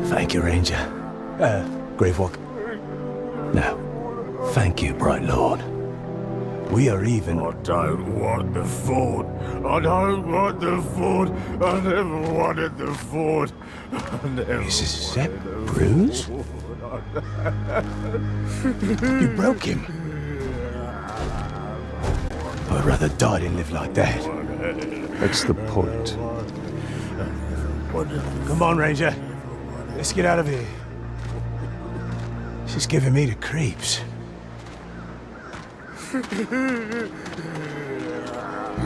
Thank you, Ranger. Gravewalk. No. Thank you, Bright Lord. We are even. I don't want the fort. I don't want the fort. I never wanted the fort. Is that Bruce? You broke him. I'd rather die than live like that. That's the point. Come on, Ranger. Let's get out of here. She's giving me the creeps.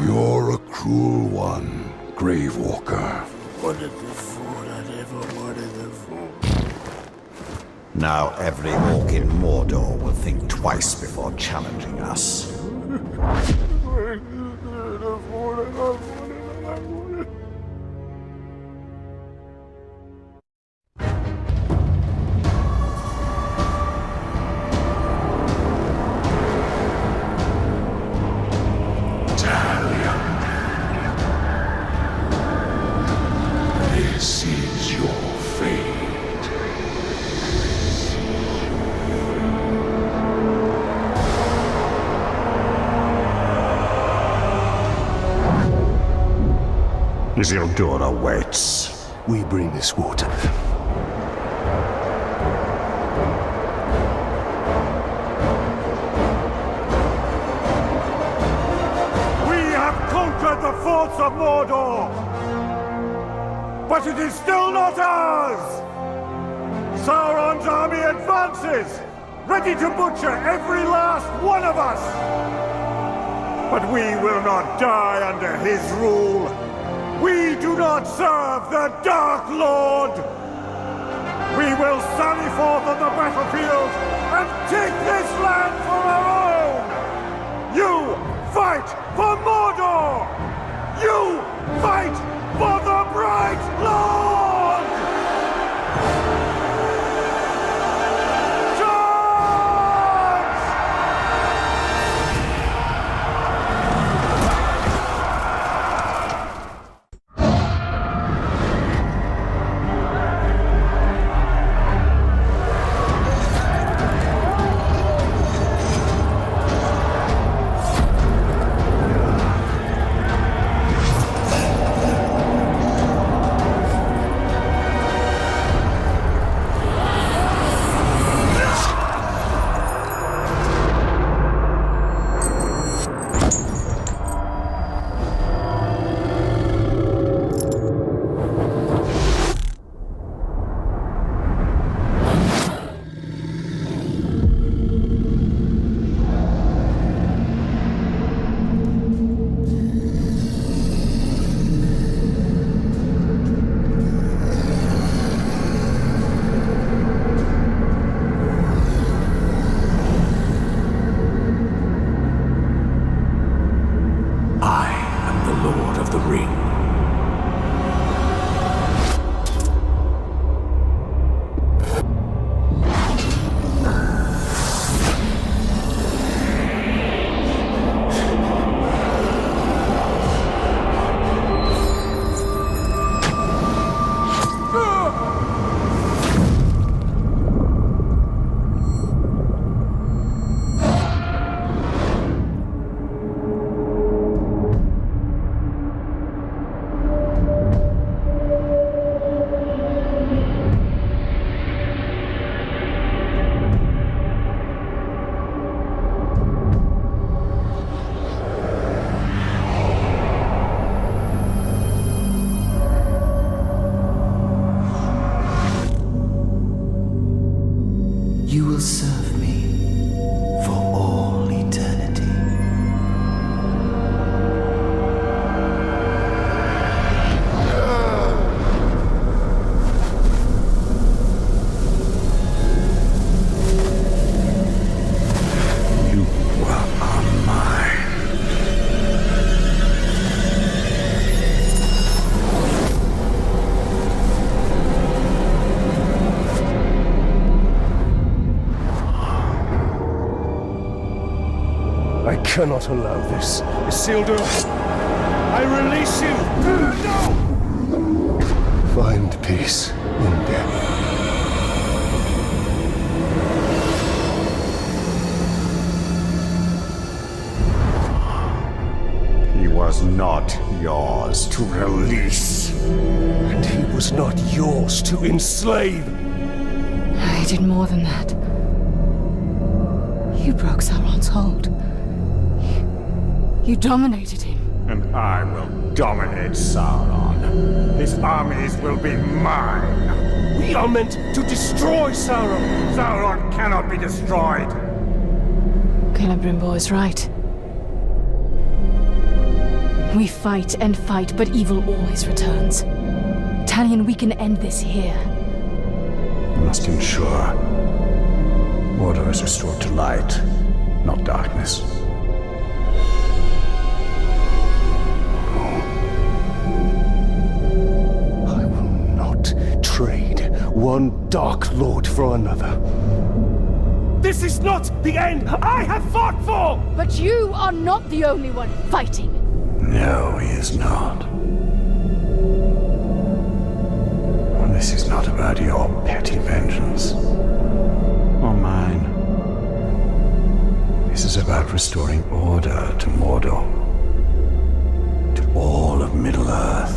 You're a cruel one, Gravewalker. Now every orc in Mordor will think twice before challenging us. Talion. This is your fate. Isildur awaits. We bring this water. We have conquered the forts of Mordor! But it is still not ours! Sauron's army advances, ready to butcher every last one of us! But we will not die under his rule! We do not serve the Dark Lord! We will sally forth on the battlefield and take this land for our own! You fight for Mordor! You fight for the Bright Lord! You will serve me for all eternity. You are mine. I cannot allow this. Isildur, I release you! No! Find peace in death. He was not yours to release. And he was not yours to enslave. I did more than that. You broke Sauron's hold. You dominated him. And I will dominate Sauron. His armies will be mine. We are meant to destroy Sauron. Sauron cannot be destroyed. Celebrimbor is right. We fight and fight, but evil always returns. Talion, we can end this here. We must ensure order is restored to light, not darkness. I will not trade one Dark Lord for another. This is not the end I have fought for! But you are not the only one fighting. No, he is not. This is not about your petty vengeance. Or mine. This is about restoring order to Mordor. To all of Middle-earth.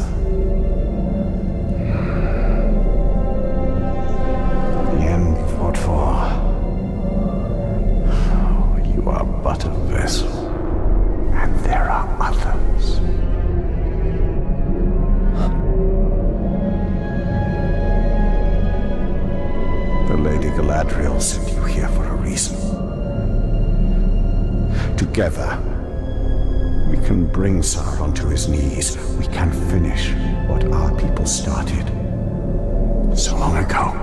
The end you fought for. You are but a vessel. And there are others. The Lady Galadriel sent you here for a reason. Together, we can bring Sauron to his knees. We can finish what our people started so long ago.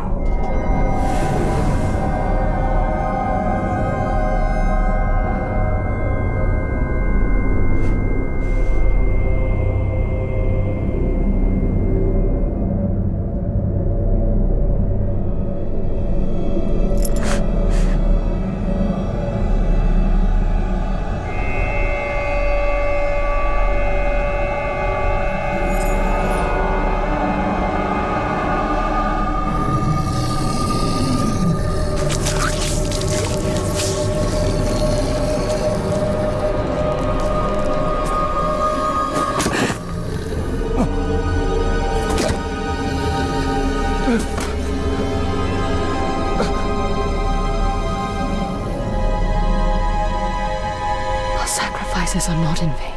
Sacrifices are not in vain.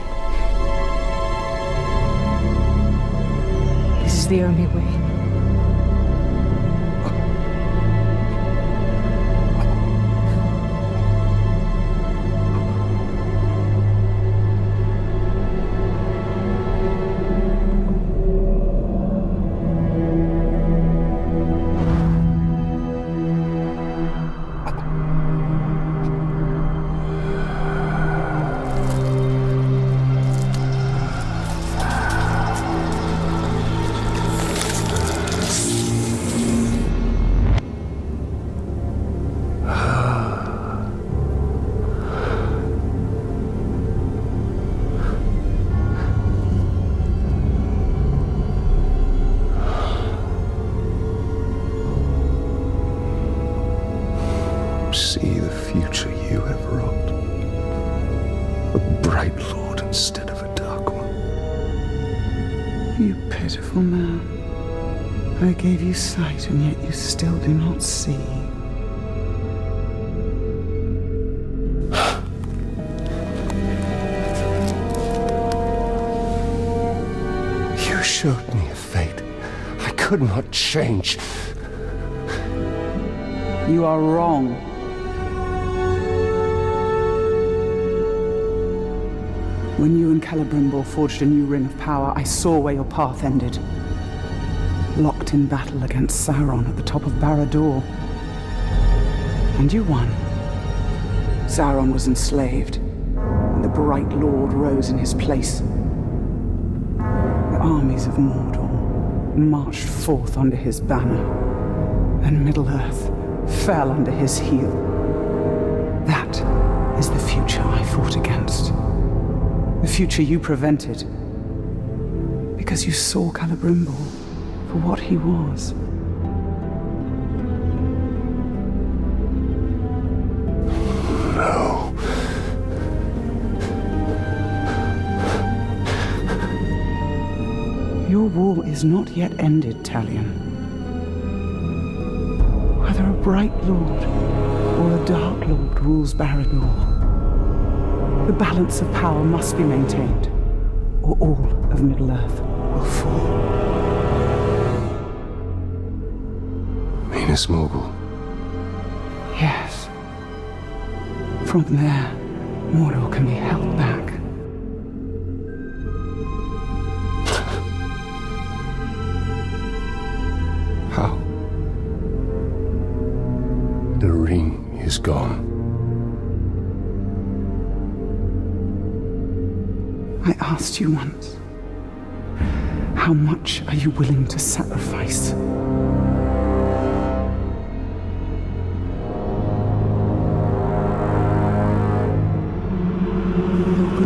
This is the only way. See the future you have wrought. A bright lord instead of a dark one. You pitiful man. I gave you sight, and yet you still do not see. You showed me a fate I could not change. You are wrong. When you and Celebrimbor forged a new ring of power, I saw where your path ended. Locked in battle against Sauron at the top of Barad-dûr. And you won. Sauron was enslaved, and the Bright Lord rose in his place. The armies of Mordor marched forth under his banner, and Middle-earth fell under his heel. That is the future I fought against. The future you prevented. Because you saw Celebrimbor for what he was. No. Your war is not yet ended, Talion. Whether a Bright Lord or a Dark Lord rules Barad-dûr, The balance of power must be maintained, or all of Middle-earth will fall. Minas Mogul. Yes. From there, Mordor can be held back. How? The ring is gone. I asked you once, how much are you willing to sacrifice? Open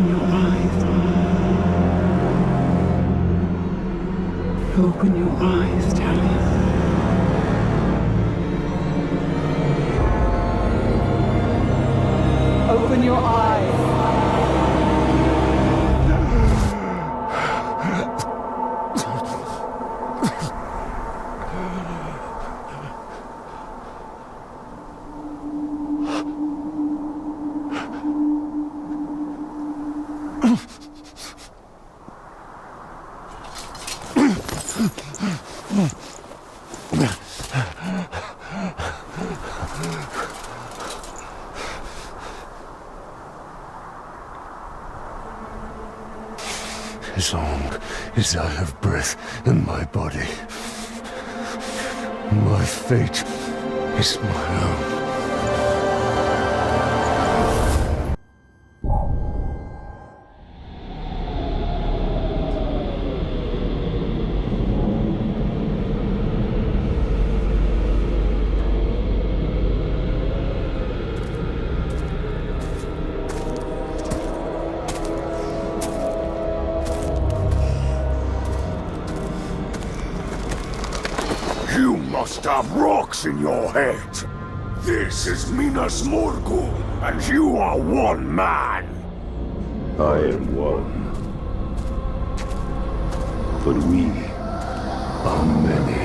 your eyes. Open your eyes, Talion. Open your eyes. As long as I have breath in my body, my fate is my own. You must have rocks in your head. This is Minas Morgul, and you are one man. I am one. But we are many.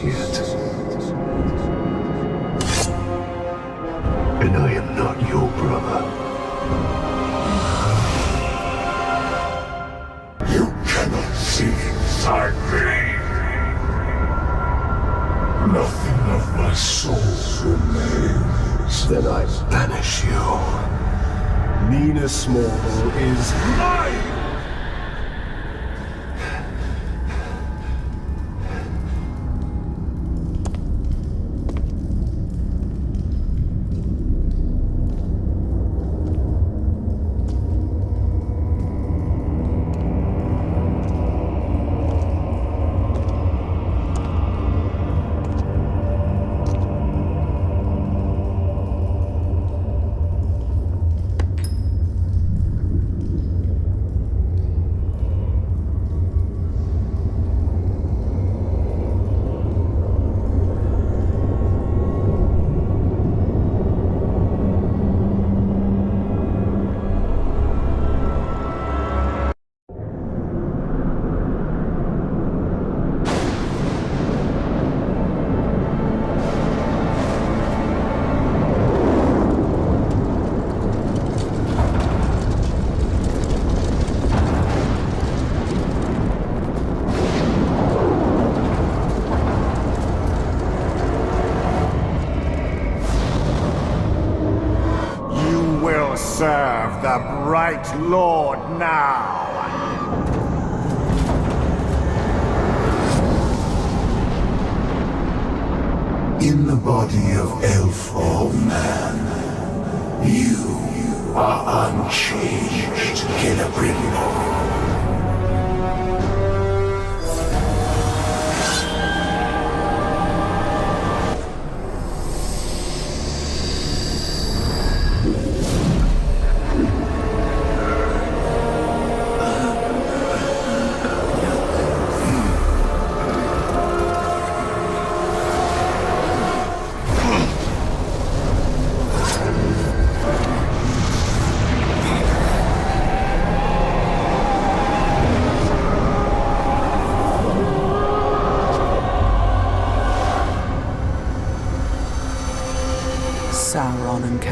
Yet. And I am not your brother. You cannot see inside me. Nothing of my soul remains. Then I banish you. Minas Morgul is mine! Serve the bright Lord now! In the body of elf or man, you are unchanged, Celebrimbor.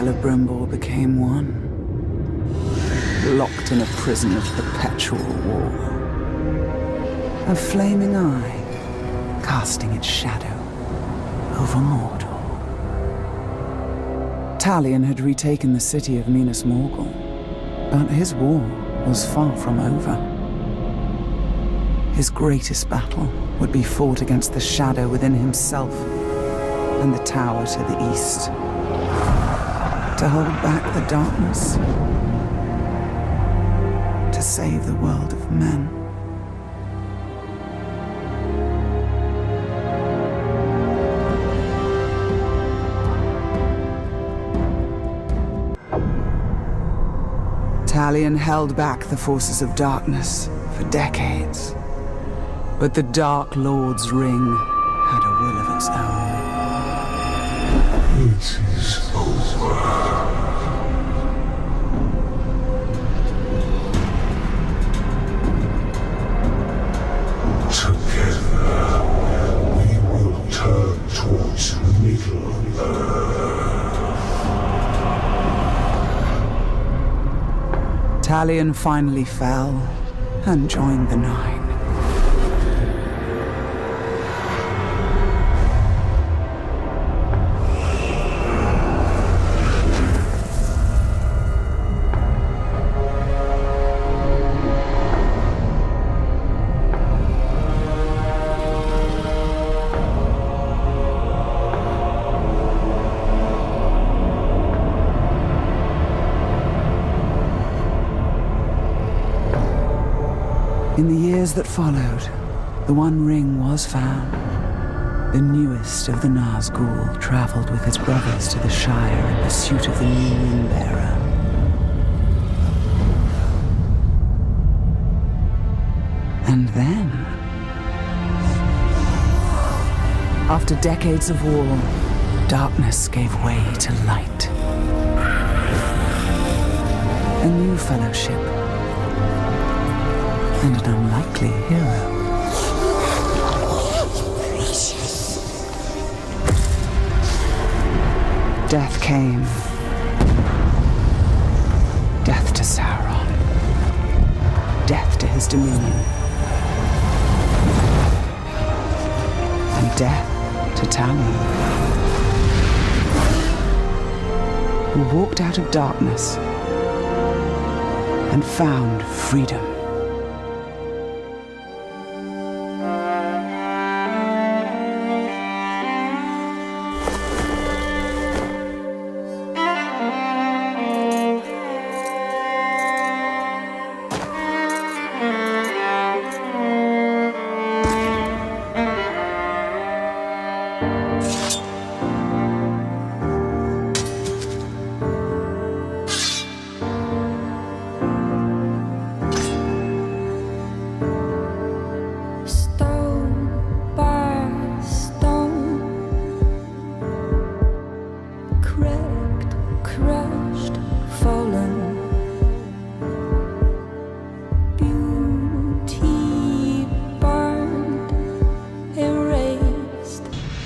Celebrimbor became one, locked in a prison of perpetual war. A flaming eye, casting its shadow over Mordor. Talion had retaken the city of Minas Ithil, but his war was far from over. His greatest battle would be fought against the shadow within himself and the tower to the east. To hold back the darkness, to save the world of men. Talion held back the forces of darkness for decades, but the Dark Lord's ring had a will of its own. It is over. Together, we will turn towards Middle-earth. Talion finally fell and joined the Nine. In the years that followed, the One Ring was found. The newest of the Nazgul traveled with his brothers to the Shire in pursuit of the new Ring-bearer. And then, after decades of war, darkness gave way to light. A new fellowship. And an unlikely hero. Death came. Death to Sauron. Death to his dominion. And death to Talion, who walked out of darkness and found freedom.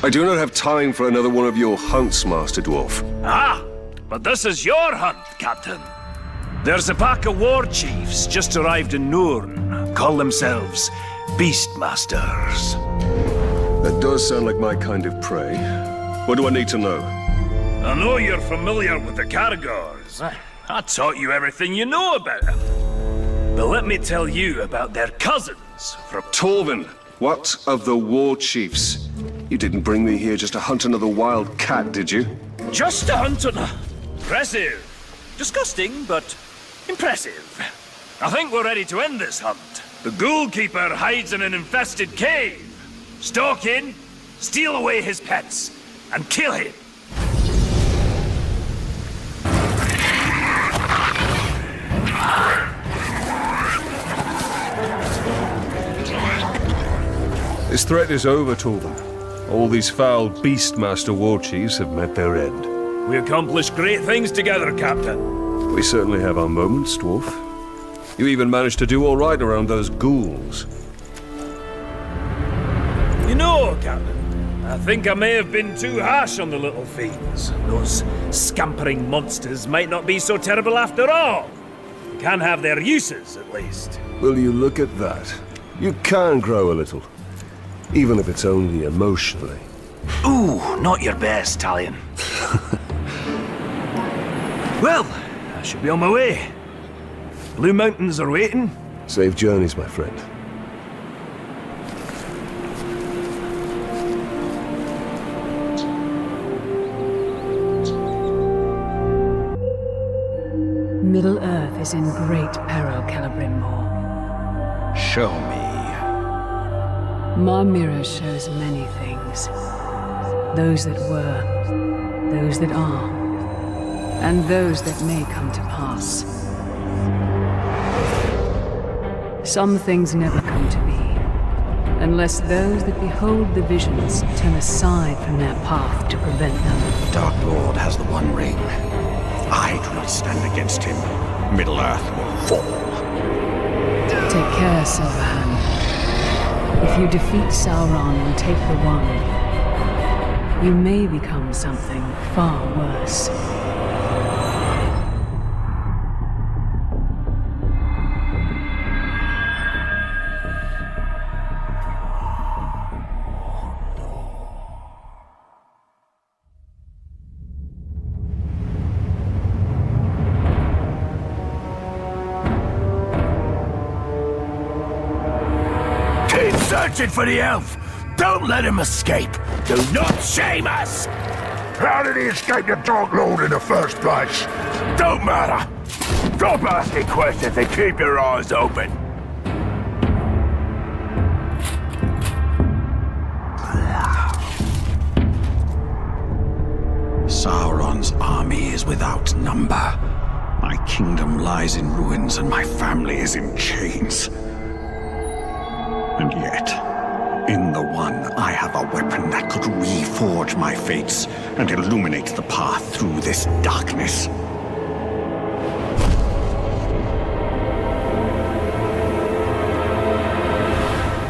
I do not have time for another one of your hunts, Master Dwarf. Ah, but this is your hunt, Captain. There's a pack of war chiefs just arrived in Nurn. Call themselves Beastmasters. That does sound like my kind of prey. What do I need to know? I know you're familiar with the Caragors. I taught you everything you know about them. But let me tell you about their cousins from Torvin. What of the war chiefs? You didn't bring me here just to hunt another wild cat, did you? Just to hunt another. Impressive. Disgusting, but impressive. I think we're ready to end this hunt. The Ghoul Keeper hides in an infested cave. Stalk in, steal away his pets, and kill him. This threat is over, Torvin. All these foul Beastmaster war chiefs have met their end. We accomplished great things together, Captain. We certainly have our moments, Dwarf. You even managed to do all right around those ghouls. You know, Captain, I think I may have been too harsh on the little fiends. Those scampering monsters might not be so terrible after all. Can have their uses, at least. Will you look at that? You can grow a little. Even if it's only emotionally. Ooh, not your best, Talion. Well, I should be on my way. Blue Mountains are waiting. Safe journeys, my friend. Middle-earth is in great peril, Celebrimbor. Show me. My mirror shows many things. Those that were, those that are, and those that may come to pass. Some things never come to be, unless those that behold the visions turn aside from their path to prevent them. Dark Lord has the One Ring. If I do not stand against him, Middle-earth will fall. Take care, Silverhand. If you defeat Sauron and take the One, you may become something far worse. Searching for the elf! Don't let him escape! Do not shame us! How did he escape the Dark Lord in the first place? Don't matter! Stop asking questions and keep your eyes open! Sauron's army is without number. My kingdom lies in ruins and my family is in chains. And yet, in the One, I have a weapon that could reforge my fates and illuminate the path through this darkness.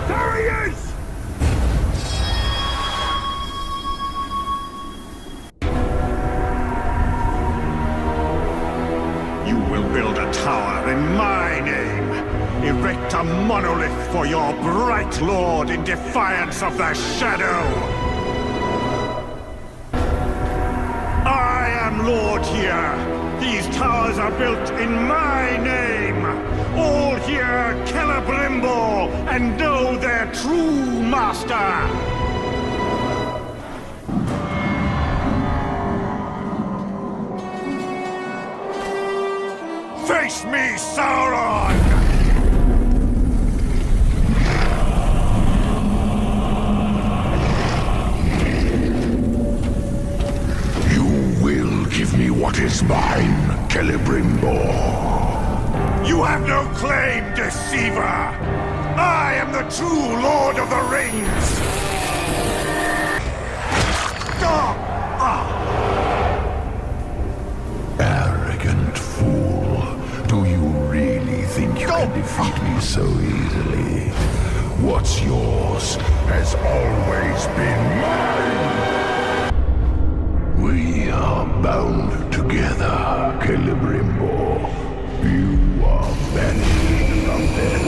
There he is! You will build a tower in my name. Erect a monolith for your bright lord in defiance of the shadow! I am lord here! These towers are built in my name! All here Celebrimbor and know their true master! Face me, Sauron! Give me what is mine, Celebrimbor. You have no claim, deceiver! I am the true Lord of the Rings! Arrogant fool. Do you really think you can defeat me so easily? What's yours has always been mine! We are bound together, Celebrimbor. You are banished from death.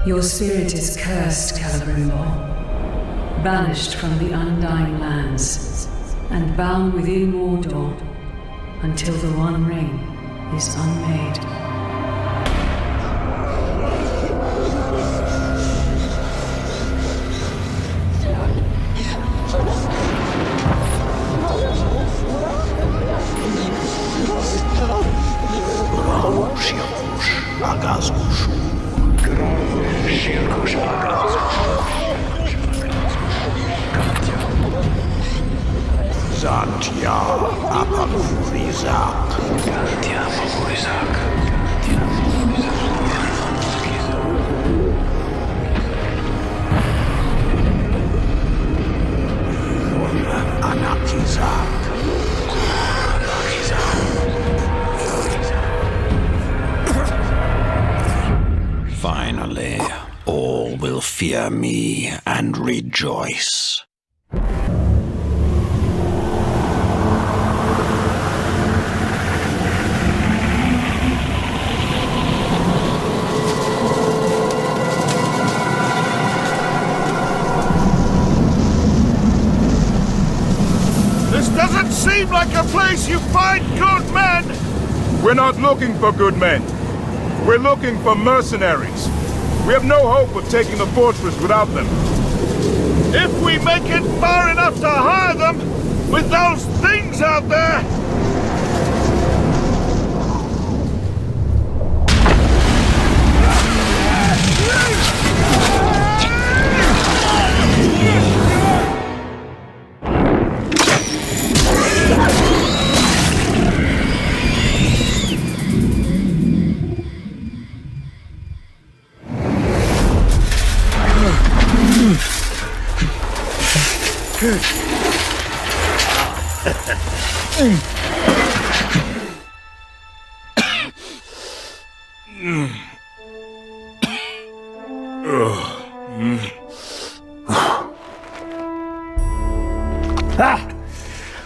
Your spirit is cursed, Celebrimbor, banished from the Undying Lands, and bound within Mordor until the One Ring is unmade. Gantia Apalurizak. Gantia Apalurizak. Anakizak. Finally, all will fear me and rejoice. This doesn't seem like a place you find good men! We're not looking for good men. We're looking for mercenaries. We have no hope of taking the fortress without them. If we make it far enough to hire them, with those things out there...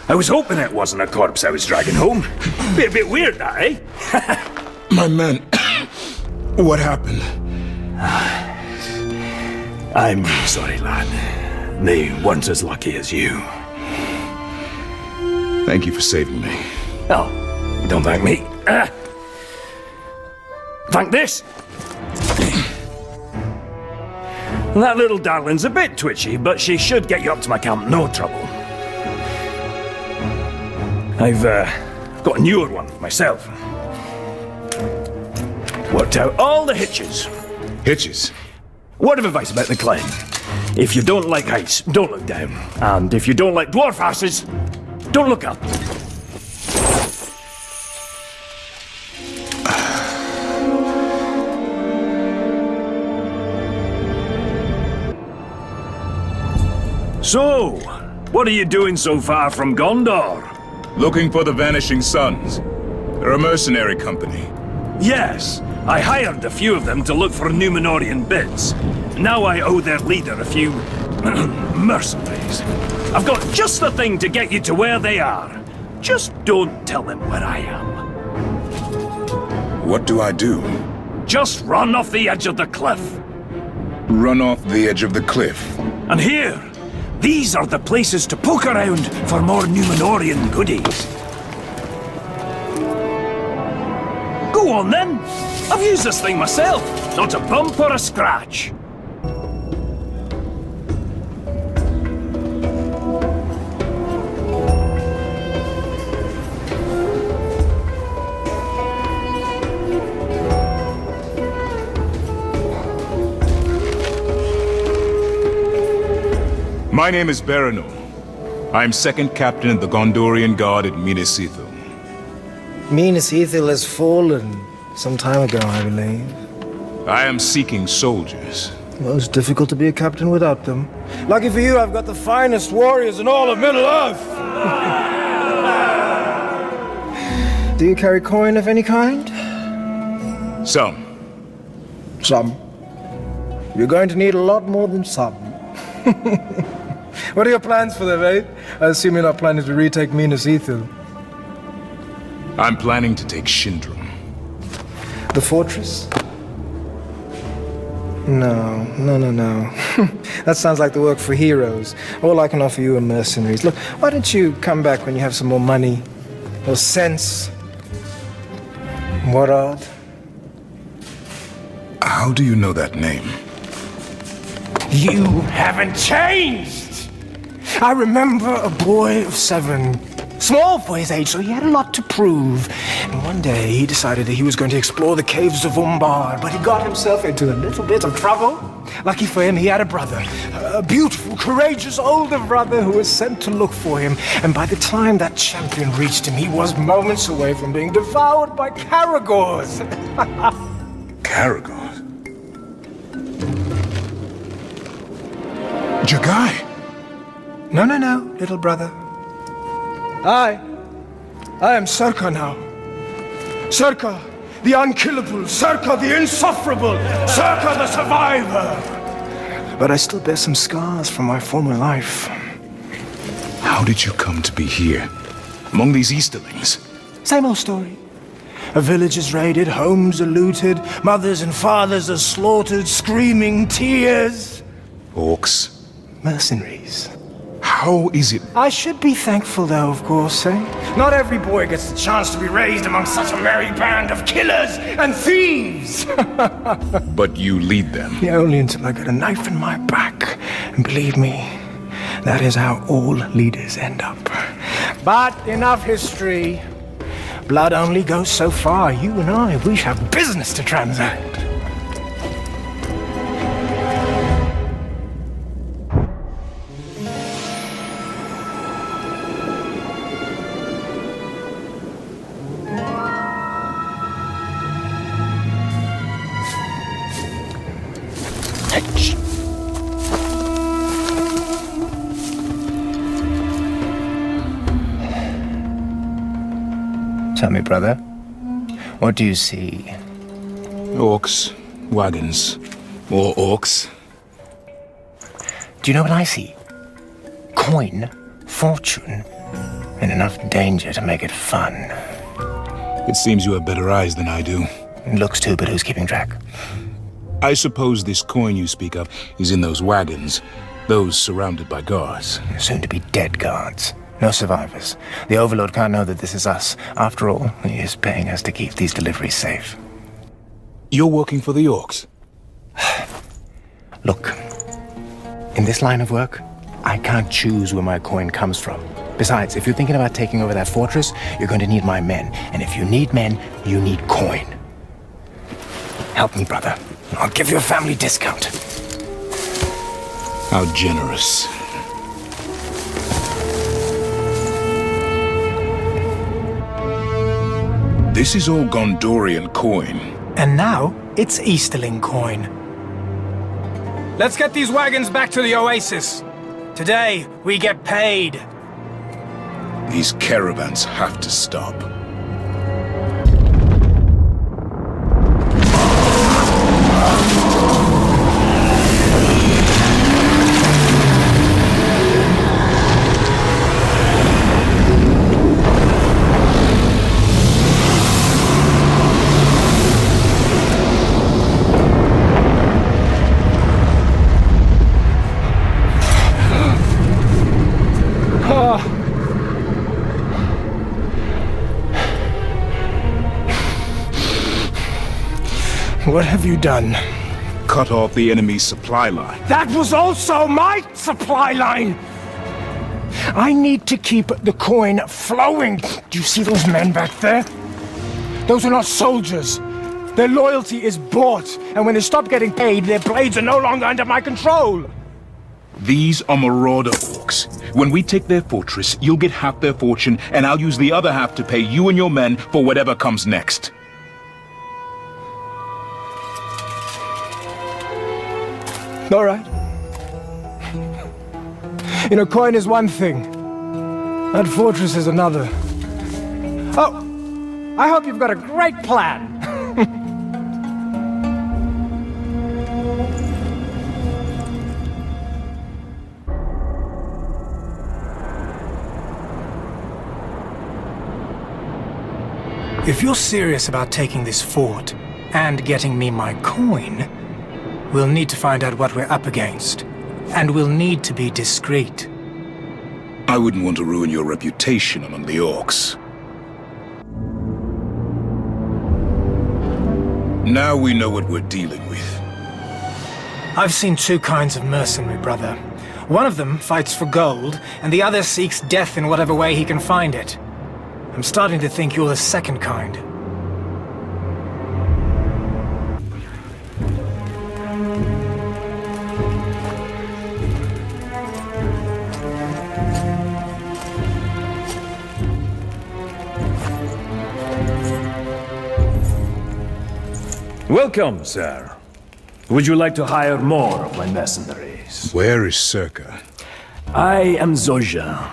I was hoping it wasn't a corpse I was dragging home. Be a bit weird, that, eh? My men... what happened? I'm sorry, lad. They weren't as lucky as you. Thank you for saving me. Oh, don't thank me. Thank this. That little darling's a bit twitchy, but she should get you up to my camp, no trouble. I've got a newer one for myself. Worked out all the hitches. Hitches? Word of advice about the climb. If you don't like heights, don't look down. And if you don't like dwarf asses, don't look up. So, what are you doing so far from Gondor? Looking for the Vanishing Sons. They're a mercenary company. Yes, I hired a few of them to look for Númenórean bits. Now I owe their leader a few mercenaries. I've got just the thing to get you to where they are. Just don't tell them where I am. What do I do? Just run off the edge of the cliff. Run off the edge of the cliff. And here, these are the places to poke around for more Númenórean goodies. Go on then. I've used this thing myself. Not a bump or a scratch. My name is Berenor. I am second captain of the Gondorian Guard at Minas Ithil. Minas Ithil has fallen some time ago, I believe. I am seeking soldiers. Well, it's difficult to be a captain without them. Lucky for you, I've got the finest warriors in all of Middle-earth! Do you carry coin of any kind? Some. Some. You're going to need a lot more than some. What are your plans for them, eh? I assume you're not planning to retake Minas Ithil. I'm planning to take Shindrum. The fortress? No. That sounds like the work for heroes. All I can offer you are mercenaries. Look, why don't you come back when you have some more money? Or sense? Morad? How do you know that name? You haven't changed! I remember a boy of 7, Small for his age, so he had a lot to prove. And one day he decided that he was going to explore the caves of Umbar, but he got himself into a little bit of trouble. Lucky for him, he had a brother. A beautiful, courageous older brother who was sent to look for him. And by the time that champion reached him, he was moments away from being devoured by Caragors. Caragors? Jagai? No, little brother. I am Serka now. Serka, the unkillable. Serka, the insufferable. Serka, the survivor. But I still bear some scars from my former life. How did you come to be here, among these Easterlings? Same old story. A village is raided, homes are looted, mothers and fathers are slaughtered, screaming tears. Orcs? Mercenaries. How is it? I should be thankful, though, of course, eh? Not every boy gets the chance to be raised among such a merry band of killers and thieves! But you lead them? Yeah, only until I get a knife in my back. And believe me, that is how all leaders end up. But enough history. Blood only goes so far. You and I, we have business to transact. Tell me, brother, what do you see? Orcs, wagons, more orcs. Do you know what I see? Coin, fortune, and enough danger to make it fun. It seems you have better eyes than I do. It looks too, but who's keeping track? I suppose this coin you speak of is in those wagons, those surrounded by guards. Soon to be dead guards. No survivors. The Overlord can't know that this is us. After all, he is paying us to keep these deliveries safe. You're working for the Orcs? Look, in this line of work, I can't choose where my coin comes from. Besides, if you're thinking about taking over that fortress, you're going to need my men. And if you need men, you need coin. Help me, brother. I'll give you a family discount. How generous. This is all Gondorian coin. And now, it's Easterling coin. Let's get these wagons back to the Oasis. Today, we get paid. These caravans have to stop. What have you done? Cut off the enemy's supply line. That was also my supply line! I need to keep the coin flowing. Do you see those men back there? Those are not soldiers. Their loyalty is bought, and when they stop getting paid, their blades are no longer under my control. These are marauder orcs. When we take their fortress, you'll get half their fortune, and I'll use the other half to pay you and your men for whatever comes next. All right. You know, coin is one thing. That fortress is another. Oh, I hope you've got a great plan. If you're serious about taking this fort and getting me my coin, we'll need to find out what we're up against. And we'll need to be discreet. I wouldn't want to ruin your reputation among the orcs. Now we know what we're dealing with. I've seen two kinds of mercenary, brother. One of them fights for gold, and the other seeks death in whatever way he can find it. I'm starting to think you're the second kind. Welcome, sir. Would you like to hire more of my mercenaries? Where is Circa? I am Zoja,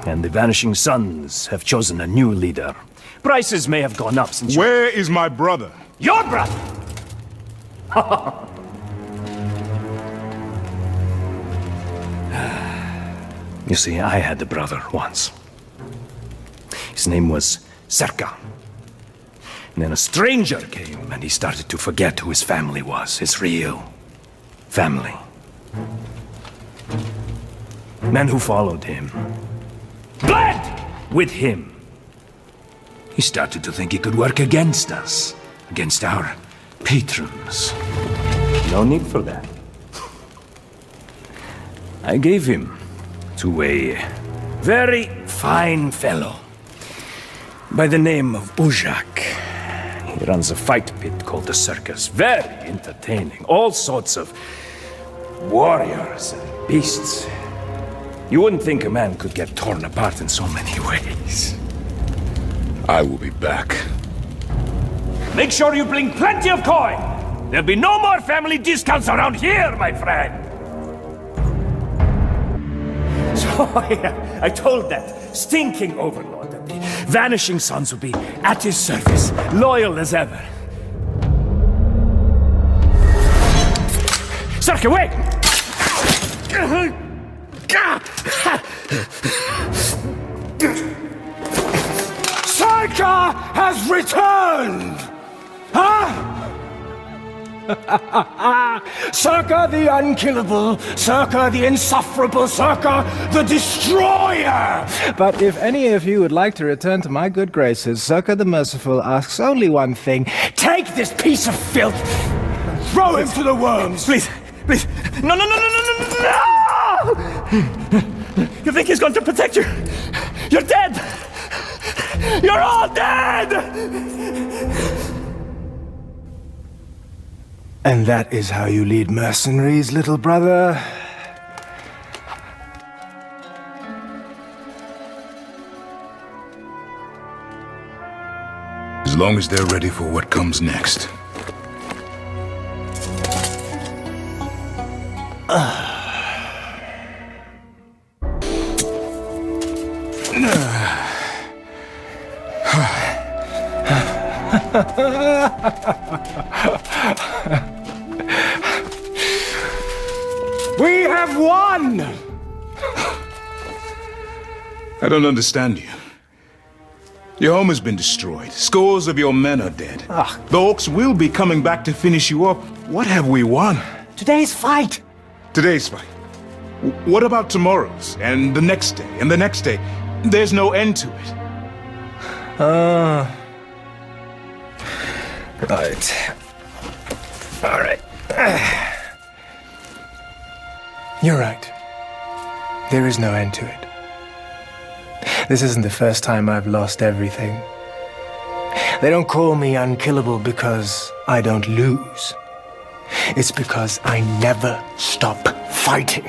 and the Vanishing Sons have chosen a new leader. Prices may have gone up since Where is my brother? Your brother! You see, I had a brother once. His name was Circa. And then a stranger came, and he started to forget who his family was, his real family. Men who followed him bled with him. He started to think he could work against us, against our patrons. No need for that. I gave him to a very fine fellow by the name of Ujak. He runs a fight pit called the Circus. Very entertaining. All sorts of warriors and beasts. You wouldn't think a man could get torn apart in so many ways. I will be back. Make sure you bring plenty of coin! There'll be no more family discounts around here, my friend! So, I told that stinking overlord that the Vanishing Sons would be at his service, loyal as ever. Circa, wait! Circa has returned! Huh? Circa the unkillable, Circa the insufferable, Circa the destroyer! But if any of you would like to return to my good graces, Circa the Merciful asks only one thing. Take this piece of filth and throw him to the worms! Please, please. No, no, no, no, no, no, no! You think he's going to protect you? You're dead! You're all dead! And that is how you lead mercenaries, little brother? As long as they're ready for what comes next. We have won! I don't understand you. Your home has been destroyed. Scores of your men are dead. The orcs will be coming back to finish you up. What have we won? Today's fight! Today's fight. What about tomorrow's? And the next day? And the next day? There's no end to it. Right. All right. You're right. There is no end to it. This isn't the first time I've lost everything. They don't call me unkillable because I don't lose. It's because I never stop fighting.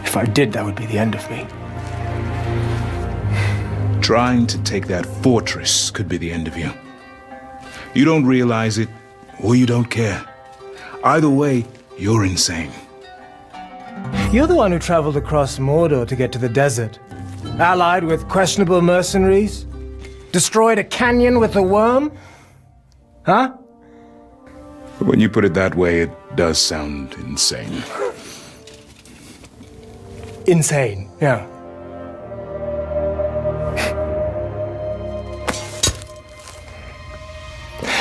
If I did, that would be the end of me. Trying to take that fortress could be the end of you. You don't realize it, or you don't care. Either way, you're insane. You're the one who traveled across Mordor to get to the desert. Allied with questionable mercenaries? Destroyed a canyon with a worm? Huh? When you put it that way, it does sound insane. Insane, yeah.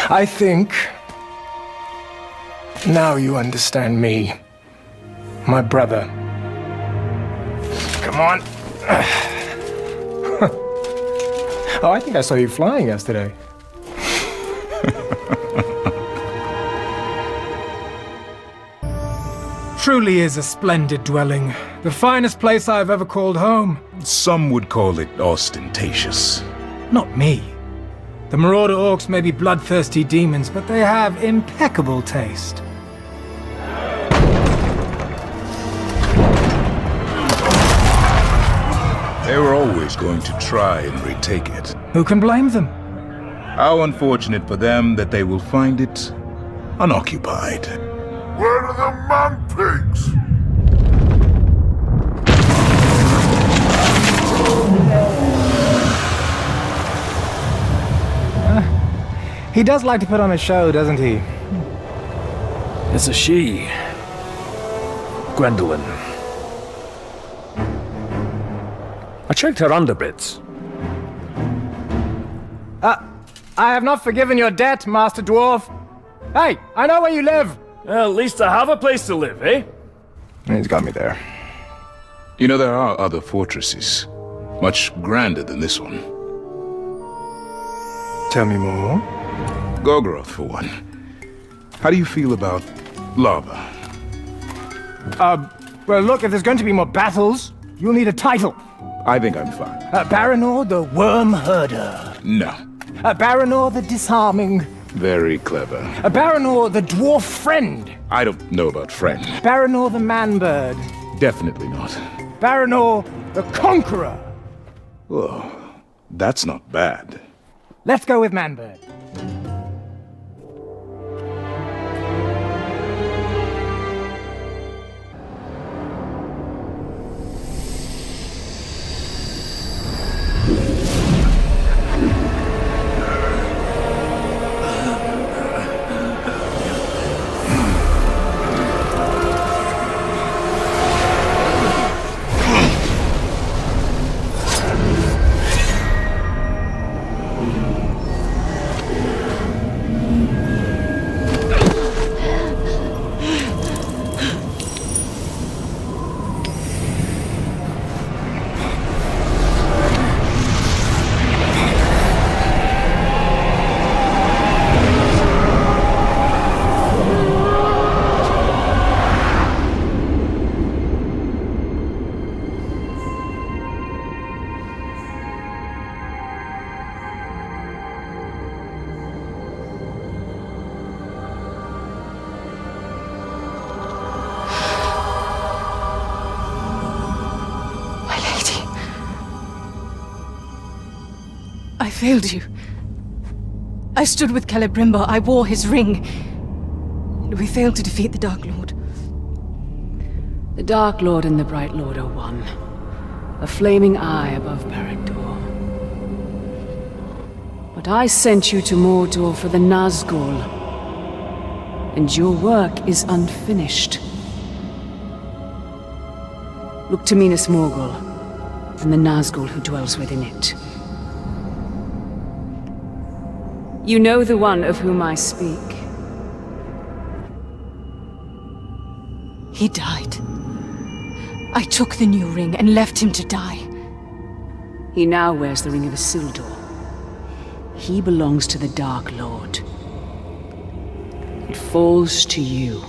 I think now you understand me, my brother. Come on. Oh, I think I saw you flying yesterday. truly is a splendid dwelling. The finest place I've ever called home. Some would call it ostentatious. Not me. The Marauder orcs may be bloodthirsty demons, but they have impeccable taste. They were always going to try and retake it. Who can blame them? How unfortunate for them that they will find it unoccupied. Where are the man-pigs? He does like to put on a show, doesn't he? It's a she. Gwendolyn. I checked her underbits. I have not forgiven your debt, Master Dwarf. Hey, I know where you live. Well, at least I have a place to live, eh? He's got me there. You know, there are other fortresses, much grander than this one. Tell me more. Gorgoroth, for one. How do you feel about lava? Well, look, if there's going to be more battles, you'll need a title. I think I'm fine. Baranor the Worm Herder. No. Baranor the Disarming. Very clever. Baranor the Dwarf Friend. I don't know about friend. Baranor the Man-Bird. Definitely not. Baranor the Conqueror. Oh, that's not bad. Let's go with Man-Bird. I failed you. I stood with Celebrimbor. I wore his ring. And we failed to defeat the Dark Lord. The Dark Lord and the Bright Lord are one. A flaming eye above Barad-dûr. But I sent you to Mordor for the Nazgul. And your work is unfinished. Look to Minas Morgul, and the Nazgul who dwells within it. You know the one of whom I speak. He died. I took the new ring and left him to die. He now wears the Ring of Isildur. He belongs to the Dark Lord. It falls to you.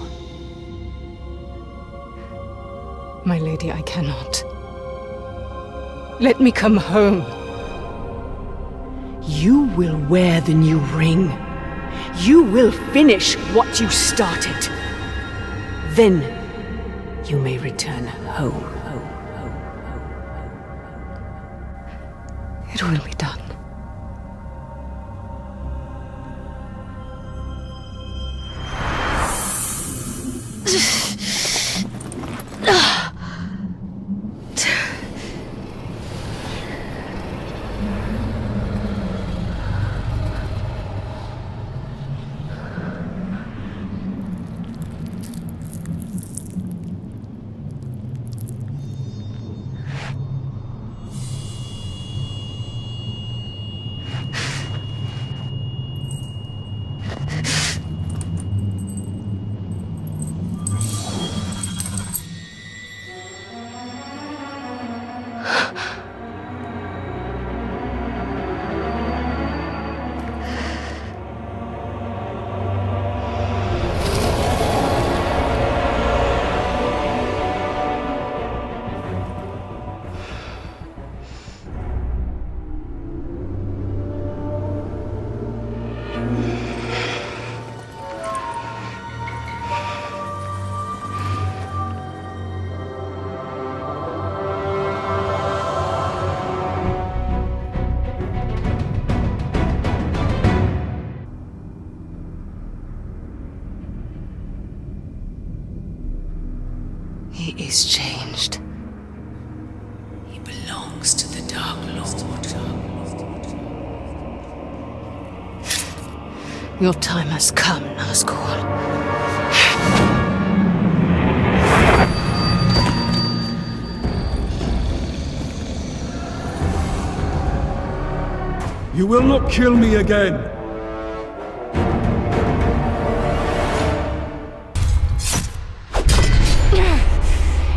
My lady, I cannot. Let me come home. You will wear the new ring. You will finish what you started. Then you may return home. It will be done. belongs to the Dark Lord. Your time has come, Nazgul. You will not kill me again!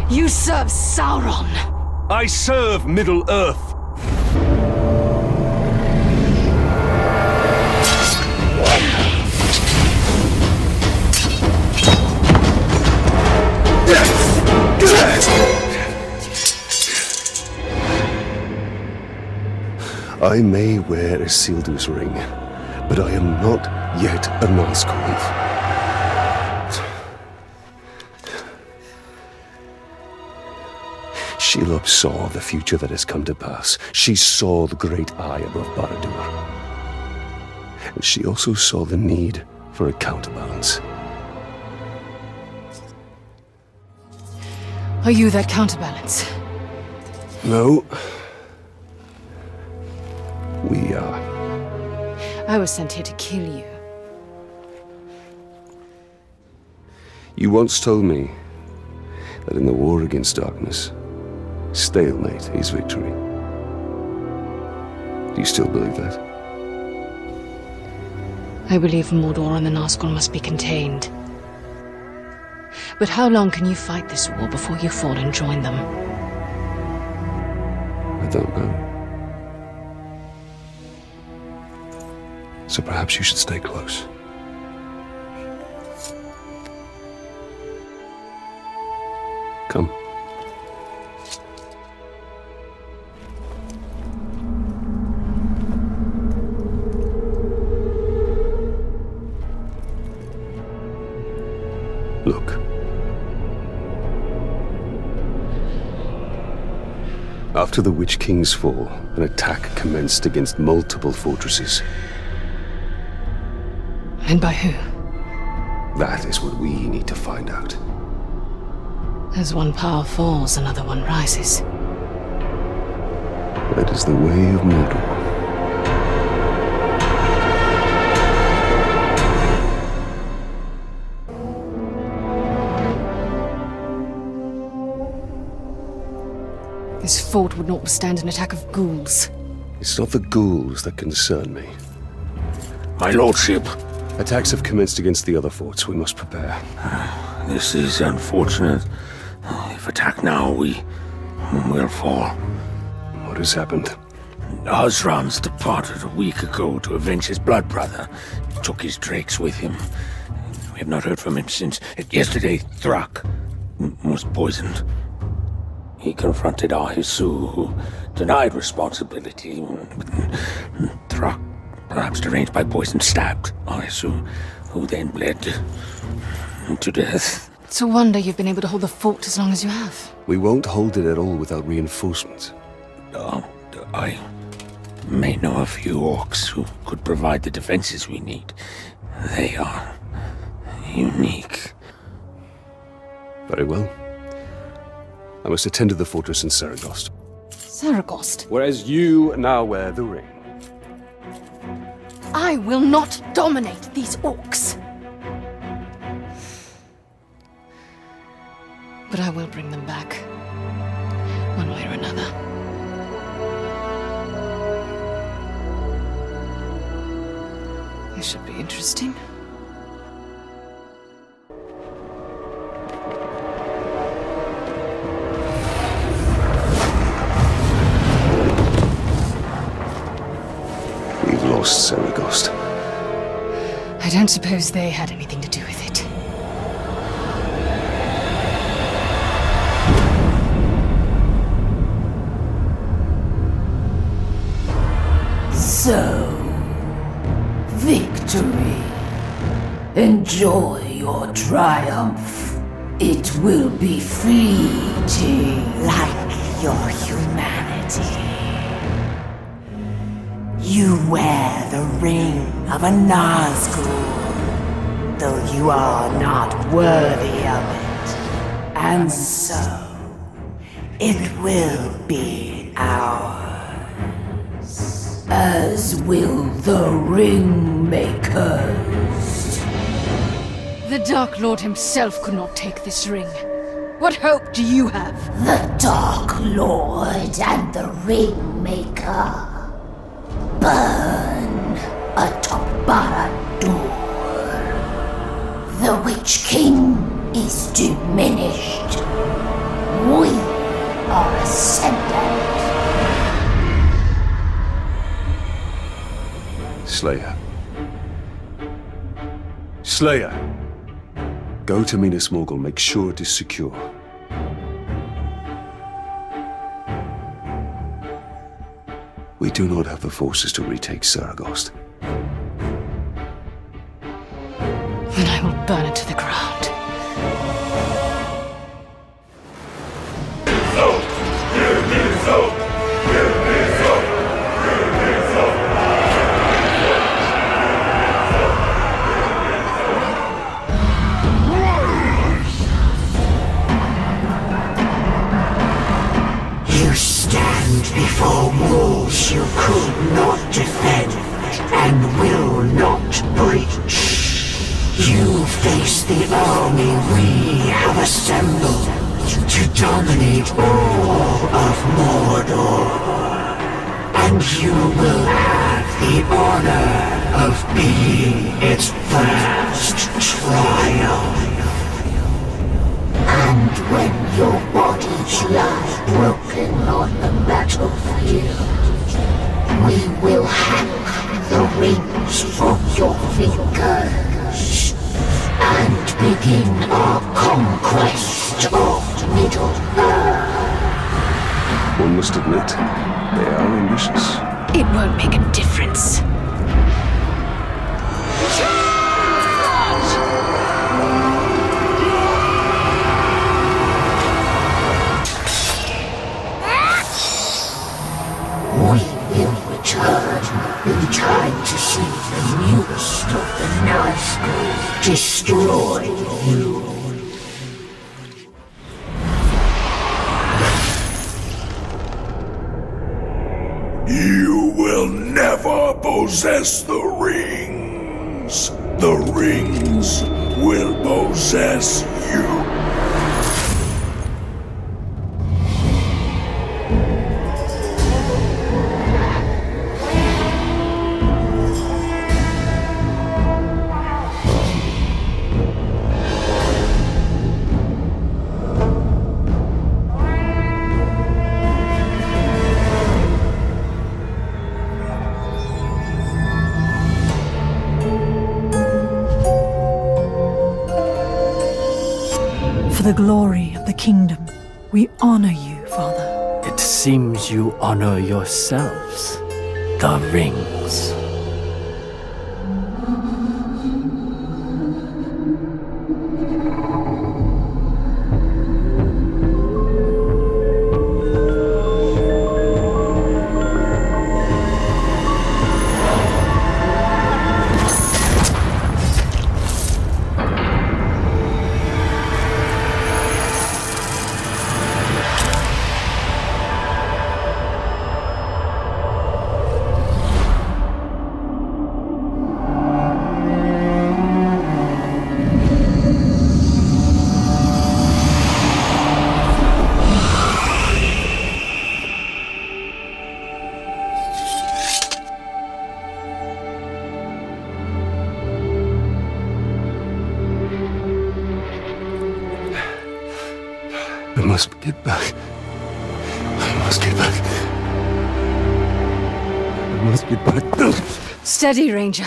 You serve Sauron! I serve Middle-earth! I may wear Isildur's ring, but I am not yet a Nazgul. Shelob saw the future that has come to pass. She saw the great eye above Barad-dûr. And she also saw the need for a counterbalance. Are you that counterbalance? No. We are. I was sent here to kill you. You once told me that in the war against darkness, stalemate is victory. Do you still believe that? I believe Mordor and the Nazgul must be contained. But how long can you fight this war before you fall and join them? I don't know. So perhaps you should stay close. Come. Look. After the Witch King's fall, an attack commenced against multiple fortresses. And by who? That is what we need to find out. As one power falls, another one rises. That is the way of Mordor. This fort would not withstand an attack of ghouls. It's not the ghouls that concern me. My lordship. Attacks have commenced against the other forts. We must prepare. This is unfortunate. If attacked now, we will fall. What has happened? Osram's departed a week ago to avenge his blood brother. He took his drakes with him. We have not heard from him since. Yesterday, Thrak was poisoned. He confronted Ahisu, who denied responsibility. Thrak, perhaps deranged by poison, stabbed Ahisu, who then bled to death. It's a wonder you've been able to hold the fort as long as you have. We won't hold it at all without reinforcements. I may know a few orcs who could provide the defenses we need. They are unique. Very well. I must attend to the fortress in Saragost. Saragost? Whereas you now wear the ring. I will not dominate these orcs. But I will bring them back. One way or another. This should be interesting. We've lost Saragost. I don't suppose they had anything to do with it. So, victory. Enjoy your triumph. It will be fleeting. Like your humanity. You wear the ring of a Nazgul, though you are not worthy of it. And so, it will be ours, as will the Ringmakers. The Dark Lord himself could not take this ring. What hope do you have? The Dark Lord and the Ringmaker burn atop Barad-dûr. The Witch King is diminished. We are ascendant. Slayer. Slayer! Go to Minas Morgul, make sure it is secure. We do not have the forces to retake Saragost. Then I will burn it to the ground. You stand before walls you could not defend and will not breach. You face the army we have assembled to dominate all of Mordor. And you will have the honor of being its first triumph. And when your bodies lie broken on the battlefield, we will hang the rings from your fingers and begin our conquest of Middle-earth. One must admit, they are ambitious. It won't make a difference. We will return in time to see the newest of the Nazgûl destroy you. You will never possess the rings. The rings will possess you. For the glory of the kingdom, we honor you, Father. It seems you honor yourselves. The rings. I must get back. I must get back. I must get back. Steady, Ranger.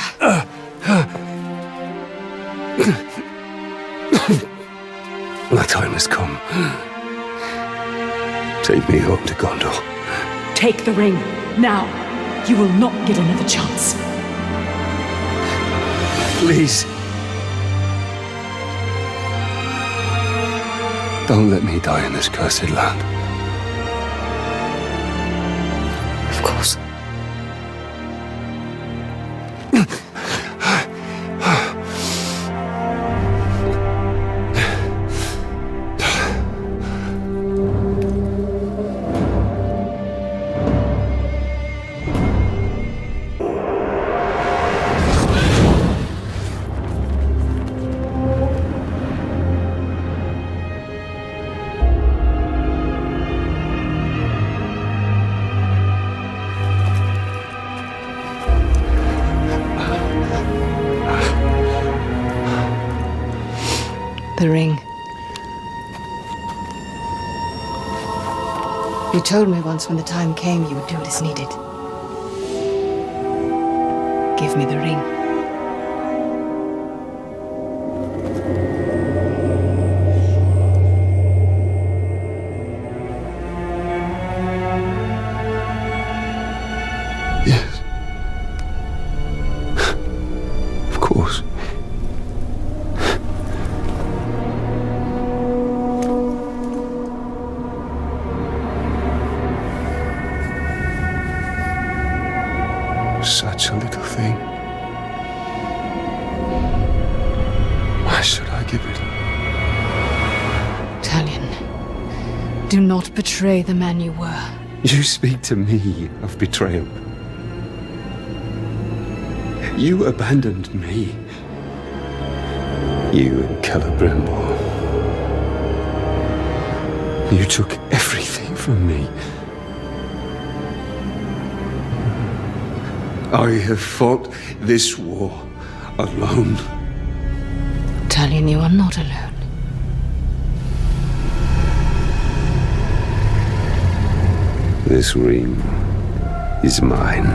The time has come. Take me home to Gondor. Take the ring, now. You will not get another chance. Please. Don't let me die in this cursed land. Of course. The ring. You told me once when the time came you would do what is needed. Give me the ring. Yes. Of course. Such a little thing. Why should I give it? Talion, do not betray the man you were. You speak to me of betrayal. You abandoned me. You and Celebrimbor. You took everything from me. I have fought this war alone. Talion, you are not alone. This ring is mine.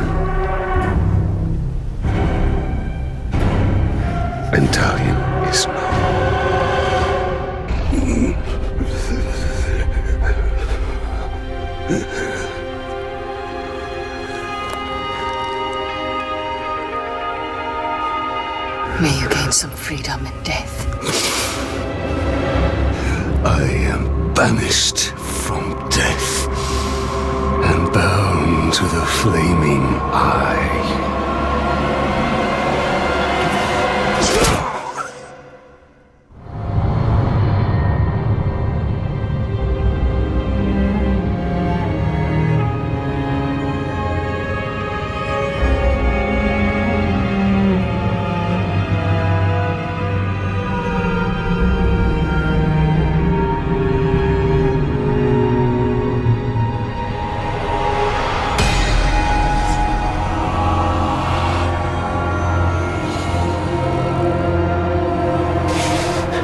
And Talion is not. May you gain some freedom in death. I am banished from death and bound to the flaming eye.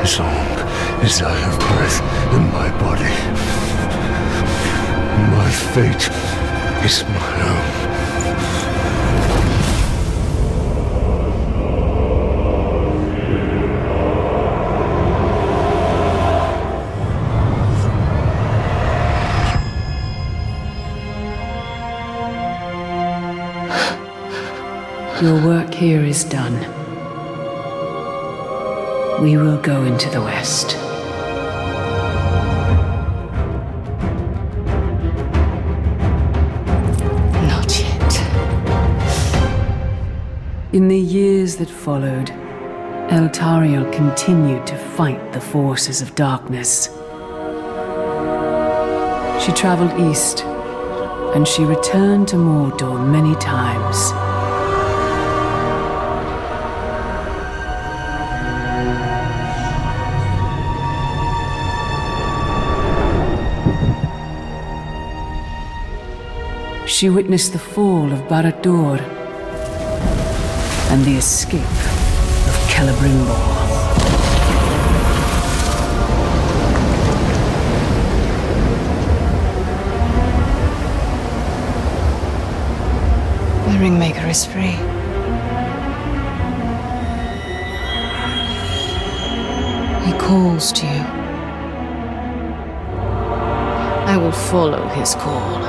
As long as I have breath in my body, my fate is my own. Your work here is done. We will go into the west. Not yet. In the years that followed, Eltariel continued to fight the forces of darkness. She traveled east, and she returned to Mordor many times. She witnessed the fall of Barad-dûr and the escape of Celebrimbor. The Ringmaker is free. He calls to you. I will follow his call.